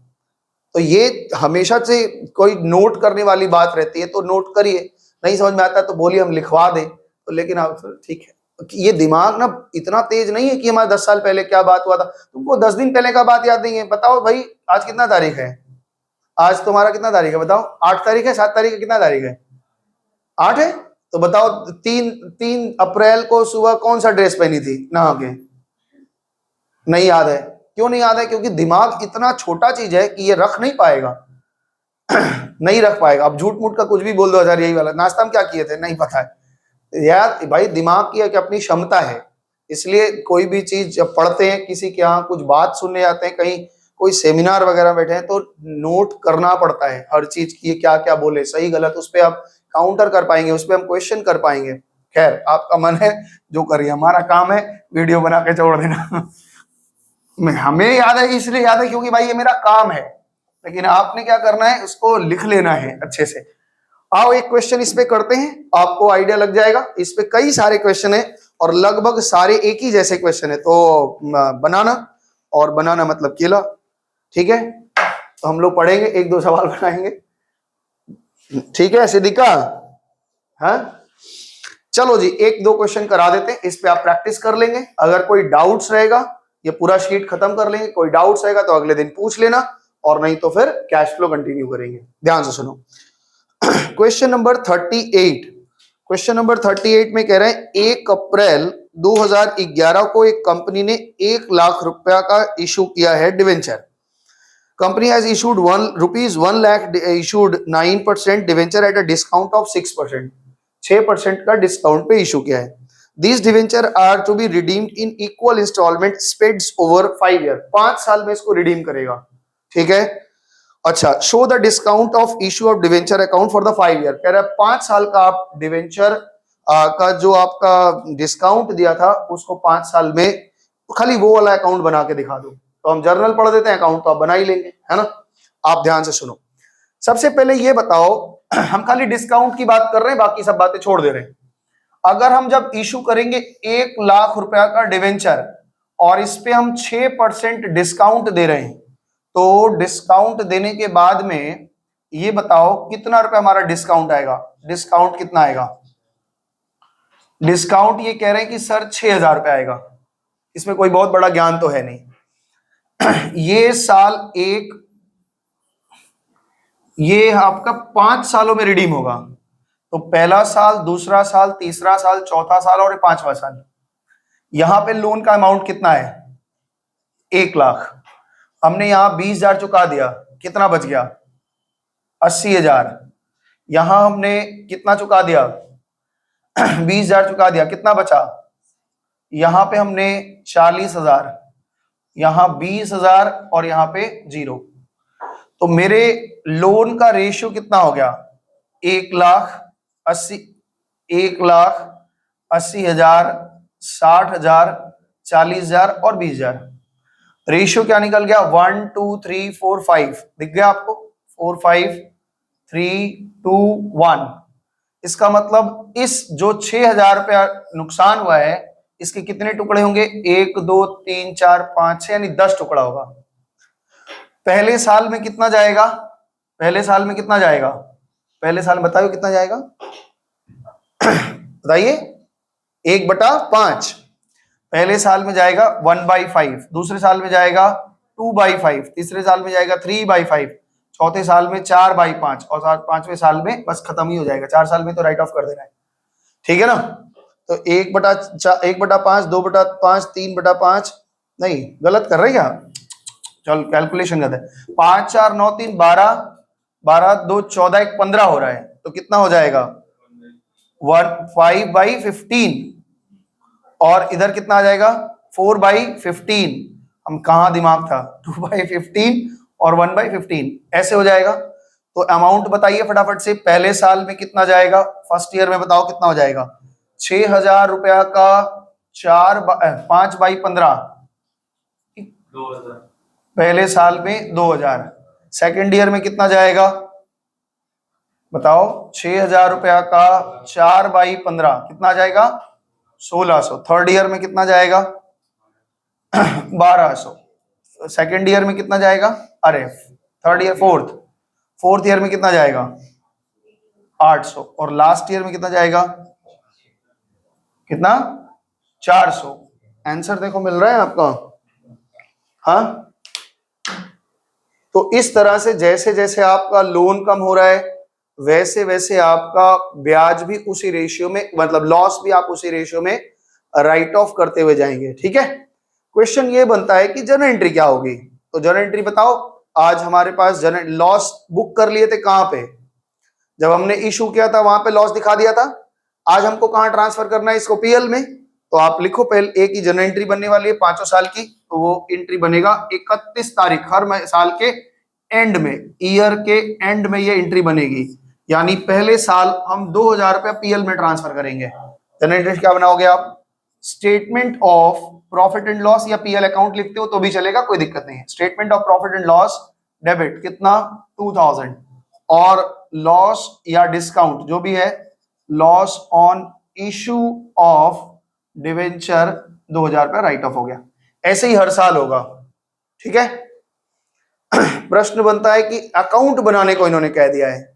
तो ये हमेशा से कोई नोट करने वाली बात रहती है, तो नोट करिए, नहीं समझ में आता है तो बोलिए हम लिखवा दें। तो लेकिन आप ठीक है, ये दिमाग ना इतना तेज नहीं है कि हमारे 10 साल पहले क्या बात हुआ था, तुमको 10 दिन पहले का बात याद नहीं है। बताओ भाई आज कितना तारीख है, आज तुम्हारा कितना तारीख है बताओ, 8 तारीख है, 7 तारीख है, कितना तारीख है, 8 है। तो बताओ 3 अप्रैल को सुबह कौन सा ड्रेस पहनी थी नहा के, नहीं याद है। क्यों नहीं याद है? क्योंकि दिमाग इतना छोटा चीज है कि ये रख नहीं पाएगा नहीं रख पाएगा। अब झूठ मूठ का कुछ भी बोल दो, हजार यही वाला नाश्ता में क्या किए थे नहीं पता है यार। भाई दिमाग की एक अपनी क्षमता है, इसलिए कोई भी चीज जब पढ़ते हैं, किसी के यहाँ कुछ बात सुनने जाते हैं, कहीं कोई सेमिनार वगैरह बैठे हैं, तो नोट करना पड़ता है हर चीज की, क्या क्या बोले, सही गलत, उस पर आप काउंटर कर पाएंगे, उस पर हम क्वेश्चन कर पाएंगे। खैर आपका मन है जो करिए, हमारा काम है वीडियो बना के छोड़ देना हमें याद है इसलिए याद है क्योंकि भाई ये मेरा काम है, लेकिन आपने क्या करना है उसको लिख लेना है अच्छे से। आओ एक क्वेश्चन इस पे करते हैं, आपको आइडिया लग जाएगा। इस पे कई सारे क्वेश्चन है और लगभग सारे एक ही जैसे क्वेश्चन है। तो बनाना, और बनाना मतलब केला, ठीक है। तो हम लोग पढ़ेंगे, एक दो सवाल बनाएंगे, ठीक है सिद्धिका, हाँ चलो जी एक दो क्वेश्चन करा देते हैं, इस पे आप प्रैक्टिस कर लेंगे। अगर कोई डाउट्स रहेगा, ये पूरा शीट खत्म कर लेंगे, कोई डाउट्स रहेगा तो अगले दिन पूछ लेना, और नहीं तो फिर कैश फ्लो कंटिन्यू करेंगे। ध्यान से सुनो क्वेश्चन नंबर 38। क्वेश्चन नंबर 38 में कह रहे हैं 1 अप्रैल 2011 को एक कंपनी ने 1 लाख रुपया का इशू किया है debenture. Company has issued ₹1 lakh issued 9% debenture at a discount of 6%। 6% का डिस्काउंट पे इशू किया है। These debenture are to be redeemed in equal installment spreads over 5 year. 5 साल में इसको रिडीम करेगा, ठीक है। अच्छा, show the discount of issue of debenture account for the 5 year. कह रहा है 5 साल का आप डिवेंचर का जो आपका डिस्काउंट दिया था उसको 5 साल में खाली वो वाला अकाउंट बना के दिखा दो। तो हम जर्नल पढ़ देते हैं, अकाउंट तो आप बना ही लेंगे, है ना। आप ध्यान से सुनो, सबसे पहले ये बताओ, हम खाली डिस्काउंट की बात कर रहे हैं, बाकी सब बातें छोड़ दे रहे हैं। अगर हम जब इशू करेंगे 1 लाख रुपया का डिवेंचर और इस पे हम 6% डिस्काउंट दे रहे हैं, तो डिस्काउंट देने के बाद में ये बताओ कितना रुपया हमारा डिस्काउंट आएगा। डिस्काउंट कितना आएगा? डिस्काउंट ये कह रहे हैं कि सर 6,000 रुपया आएगा। इसमें कोई बहुत बड़ा ज्ञान तो है नहीं ये साल एक, ये आपका 5 सालों में रिडीम होगा। तो पहला साल, दूसरा साल, तीसरा साल, चौथा साल और 5वां साल। यहां पे लोन का अमाउंट कितना है? 1 लाख। हमने यहां 20,000 चुका दिया, कितना बच गया? 80,000। यहां हमने कितना चुका दिया? 20,000 चुका दिया, कितना बचा? यहां पे हमने 40,000, यहां 20,000 और यहां पे 0। तो मेरे लोन का रेशियो कितना हो गया? 1,80,000, 1,80,000, 60,000, 40,000 और 20,000। रेशियो क्या निकल गया? 1 2 3 4 5। दिख गया आपको? 4 5 3 2 1। इसका मतलब इस जो 6,000 रुपया नुकसान हुआ है, इसके कितने टुकड़े होंगे? 1 2 3 4 5 6, यानी 10 टुकड़ा होगा। पहले साल में कितना जाएगा? पहले साल में कितना जाएगा? पहले साल में बताइए कितना जाएगा बताइए। 1/5 पहले साल में जाएगा 1/5, दूसरे साल में जाएगा 2/5, तीसरे साल में जाएगा 3/5, चौथे साल में 4/5 और पांचवें साल में बस खत्म ही हो जाएगा। 4 साल में तो राइट ऑफ कर देना है, ठीक है ना। तो 1/5, 2/5, 3/5, नहीं गलत कर रहे क्या, चल कैलकुलेशन करते हैं। 5 4 9 3 12, 12 2 14, 1 15 हो रहा है, तो कितना हो जाएगा 5/15, और इधर कितना आ जाएगा 4/15। हम कहा दिमाग था, 2/15 और 1/15 ऐसे हो जाएगा। तो अमाउंट बताइए फटाफट से, पहले साल में कितना जाएगा, फर्स्ट ईयर में बताओ कितना हो जाएगा। 6,000 रुपया का 5/15, 2000। पहले साल में 2,000। सेकेंड ईयर में कितना जाएगा बताओ, 6,000 रुपया का 4/15 कितना जाएगा 1,600। थर्ड ईयर में कितना जाएगा 1,200। सेकेंड ईयर में कितना जाएगा, अरे थर्ड ईयर फोर्थ ईयर में कितना जाएगा 800, और लास्ट ईयर में कितना जाएगा, कितना 400। आंसर देखो मिल रहा है आपका, हाँ। तो इस तरह से जैसे जैसे आपका लोन कम हो रहा है वैसे वैसे आपका ब्याज भी उसी रेशियो में, मतलब लॉस भी आप उसी रेशियो में राइट ऑफ करते हुए जाएंगे, ठीक है। क्वेश्चन ये बनता है कि जर्नल एंट्री क्या होगी, तो जर्नल एंट्री बताओ। आज हमारे पास जर्नल लॉस बुक कर लिए थे, कहां पे, जब हमने इशू किया था वहां पे लॉस दिखा दिया था। आज हमको कहां ट्रांसफर करना है इसको, पीएल में। तो आप लिखो पहले, एक ही जर्नल एंट्री बनने वाली है 5 साल की, तो वो एंट्री बनेगा 31 तारीख, हर साल के एंड में, ईयर के एंड में ये एंट्री बनेगी। यानी पहले साल हम 2,000 रुपया पीएल में ट्रांसफर करेंगे। जर्नल एंट्री क्या बनाओगे आप, statement of profit and loss, या पीएल अकाउंट लिखते हो तो भी चलेगा, कोई दिक्कत नहीं है। Statement of profit and loss debit कितना 2,000, और लॉस या डिस्काउंट जो भी है, loss on issue of debenture 2,000 रुपया राइट ऑफ हो गया। ऐसे ही हर साल होगा, ठीक है। प्रश्न बनता है कि अकाउंट बनाने को इन्होंने कह दिया है,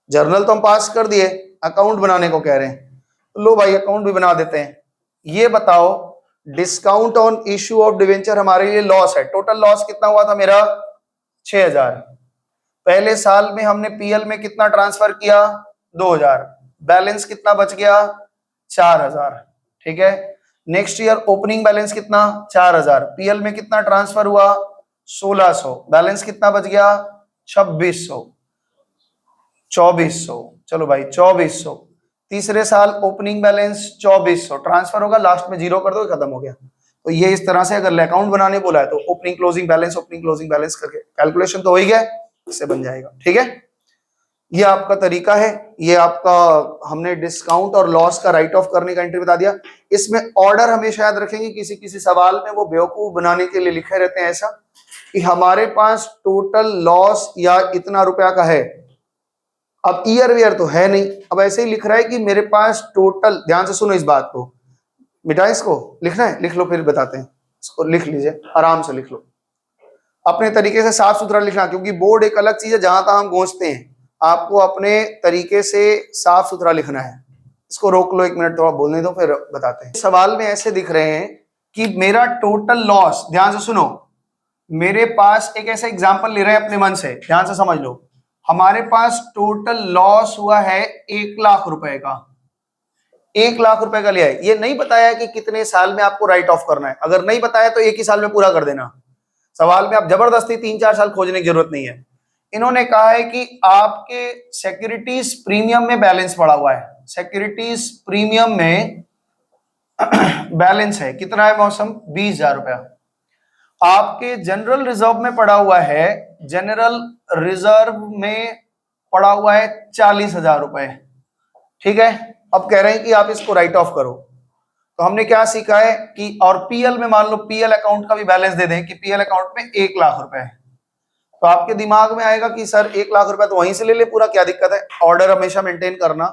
जर्नल तो हम पास कर दिए, अकाउंट बनाने को कह रहे हैं, तो लो भाई अकाउंट भी बना देते हैं। ये बताओ, discount on issue of debenture हमारे लिए लॉस है। टोटल लॉस कितना हुआ था मेरा 6,000। पहले साल में हमने पीएल में कितना ट्रांसफर किया 2,000, बैलेंस कितना बच गया 4,000, ठीक है। नेक्स्ट ईयर ओपनिंग बैलेंस कितना 4,000, पीएल में कितना ट्रांसफर हुआ 1,600, बैलेंस कितना बच गया 2,600, 2,400, चलो भाई 2,400। तीसरे साल ओपनिंग बैलेंस 2,400, ट्रांसफर होगा लास्ट में जीरो कर दो, खत्म हो गया। तो ये इस तरह से अगर अकाउंट बनाने बोला है तो ओपनिंग क्लोजिंग बैलेंस करके कैलकुलेशन तो हो ही गया, इससे बन जाएगा, ठीक है। ये आपका तरीका है, ये आपका हमने डिस्काउंट और लॉस का राइट ऑफ करने का एंट्री बता दिया। इसमें ऑर्डर हमेशा याद रखेंगे, किसी किसी सवाल में वो बेवकूफ बनाने के लिए लिखे रहते हैं ऐसा कि हमारे पास टोटल लॉस या इतना रुपया का है, अब ईयर वेयर तो है नहीं, अब ऐसे ही लिख रहा है कि मेरे पास टोटल, ध्यान से सुनो इस बात को, बेटा इसको लिखना है लिख लो, फिर बताते हैं, इसको लिख लीजिए, आराम से लिख लो, अपने तरीके से साफ सुथरा लिखना, क्योंकि बोर्ड एक अलग चीज है जहां तक हम गूंजते हैं, आपको अपने तरीके से साफ सुथरा लिखना है। इसको रोक लो 1 मिनट, थोड़ा बोलने दो फिर बताते हैं। सवाल में ऐसे दिख रहे हैं कि मेरा टोटल लॉस, ध्यान से सुनो, मेरे पास एक ऐसा एग्जाम्पल ले रहे हैं अपने मन से, ध्यान से समझ लो। हमारे पास टोटल लॉस हुआ है 1,00,000 रुपए का, 1,00,000 रुपए का लिया है। ये नहीं बताया कि कितने साल में आपको राइट ऑफ करना है, अगर नहीं बताया तो एक ही साल में पूरा कर देना। सवाल में आप जबरदस्ती 3-4 साल खोजने की जरूरत नहीं है। इन्होंने कहा है कि आपके सिक्योरिटीज प्रीमियम में बैलेंस पड़ा हुआ है, सिक्योरिटीज प्रीमियम में बैलेंस है कितना है मौसम 20,000 रुपया। आपके जनरल रिजर्व में पड़ा हुआ है, जनरल रिजर्व में पड़ा हुआ है 40,000 रुपए, ठीक है। अब कह रहे हैं कि आप इसको राइट ऑफ करो, तो हमने क्या सीखा है कि, और पीएल में मान लो पीएल अकाउंट का भी बैलेंस दे दें कि पीएल अकाउंट में 1,00,000 रुपए है, तो आपके दिमाग में आएगा कि सर 1,00,000 रुपए तो वहीं से ले ले पूरा, क्या दिक्कत है। ऑर्डर हमेशा मेंटेन करना,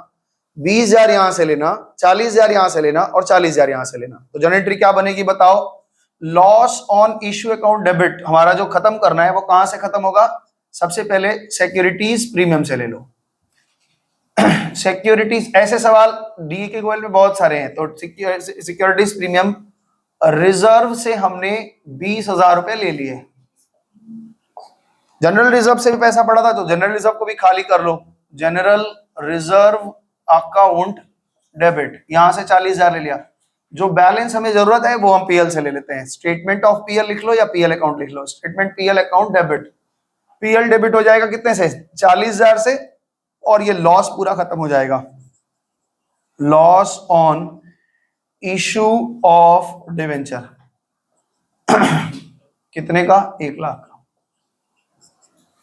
20,000 यहां से लेना, 40,000 यहां से लेना और 40,000 यहां से लेना। तो जनरल एंट्री क्या बनेगी बताओ, loss on issue account debit हमारा जो खत्म करना है वो कहां से खत्म होगा, सबसे पहले सिक्योरिटीज प्रीमियम से ले लो। सिक्योरिटीज, ऐसे सवाल डी के गोयल में बहुत सारे हैं, तो सिक्योरिटीज प्रीमियम रिजर्व से हमने 20,000 रुपए ले लिए, जनरल रिजर्व से भी पैसा पड़ा था, तो जनरल रिजर्व को भी खाली कर लो। जनरल रिजर्व अकाउंट डेबिट, यहां से 40,000 ले लिया। जो बैलेंस हमें जरूरत है वो हम पीएल से ले लेते हैं। स्टेटमेंट ऑफ पीएल लिख लो या पीएल अकाउंट लिख लो। Statement PL account debit, PL debit हो जाएगा कितने से, 40,000 से, और ये लॉस पूरा खत्म हो जाएगा। Loss on issue of debenture कितने का, 1 लाख का।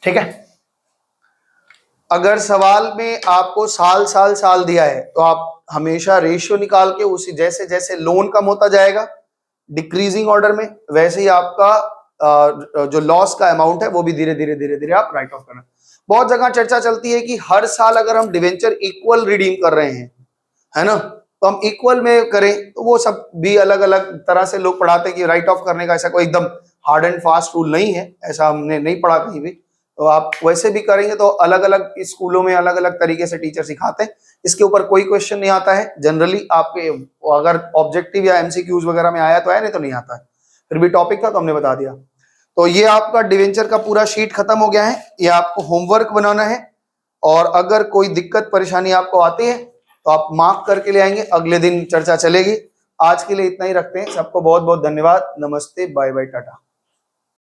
ठीक है। अगर सवाल में आपको साल साल साल दिया है तो आप हमेशा रेशियो निकाल के उसी, जैसे जैसे लोन कम होता जाएगा डिक्रीजिंग ऑर्डर में, वैसे ही आपका जो लॉस का अमाउंट है वो भी धीरे धीरे धीरे धीरे आप राइट ऑफ करना। बहुत जगह चर्चा चलती है कि हर साल अगर हम डिवेंचर इक्वल रिडीम कर रहे हैं, है ना, तो हम इक्वल में करें, तो वो सब भी अलग अलग तरह से लोग पढ़ाते हैं कि राइट ऑफ करने का ऐसा कोई एकदम हार्ड एंड फास्ट रूल नहीं है, ऐसा हमने नहीं पढ़ा कहीं भी। तो आप वैसे भी करेंगे तो अलग अलग स्कूलों में अलग अलग तरीके से टीचर सिखाते हैं, इसके ऊपर कोई क्वेश्चन नहीं आता है। जनरली आपके अगर ऑब्जेक्टिव या एमसीक्यूज वगैरह में आया तो है, नहीं तो नहीं आता है। फिर भी टॉपिक था तो हमने बता दिया। तो ये आपका डिवेंचर का पूरा शीट खत्म हो गया है, ये आपको होमवर्क बनाना है, और अगर कोई दिक्कत परेशानी आपको आती है तो आप मार्क करके ले आएंगे, अगले दिन चर्चा चलेगी। आज के लिए इतना ही रखते हैं। सबको बहुत बहुत धन्यवाद। नमस्ते, बाय बाय, टाटा।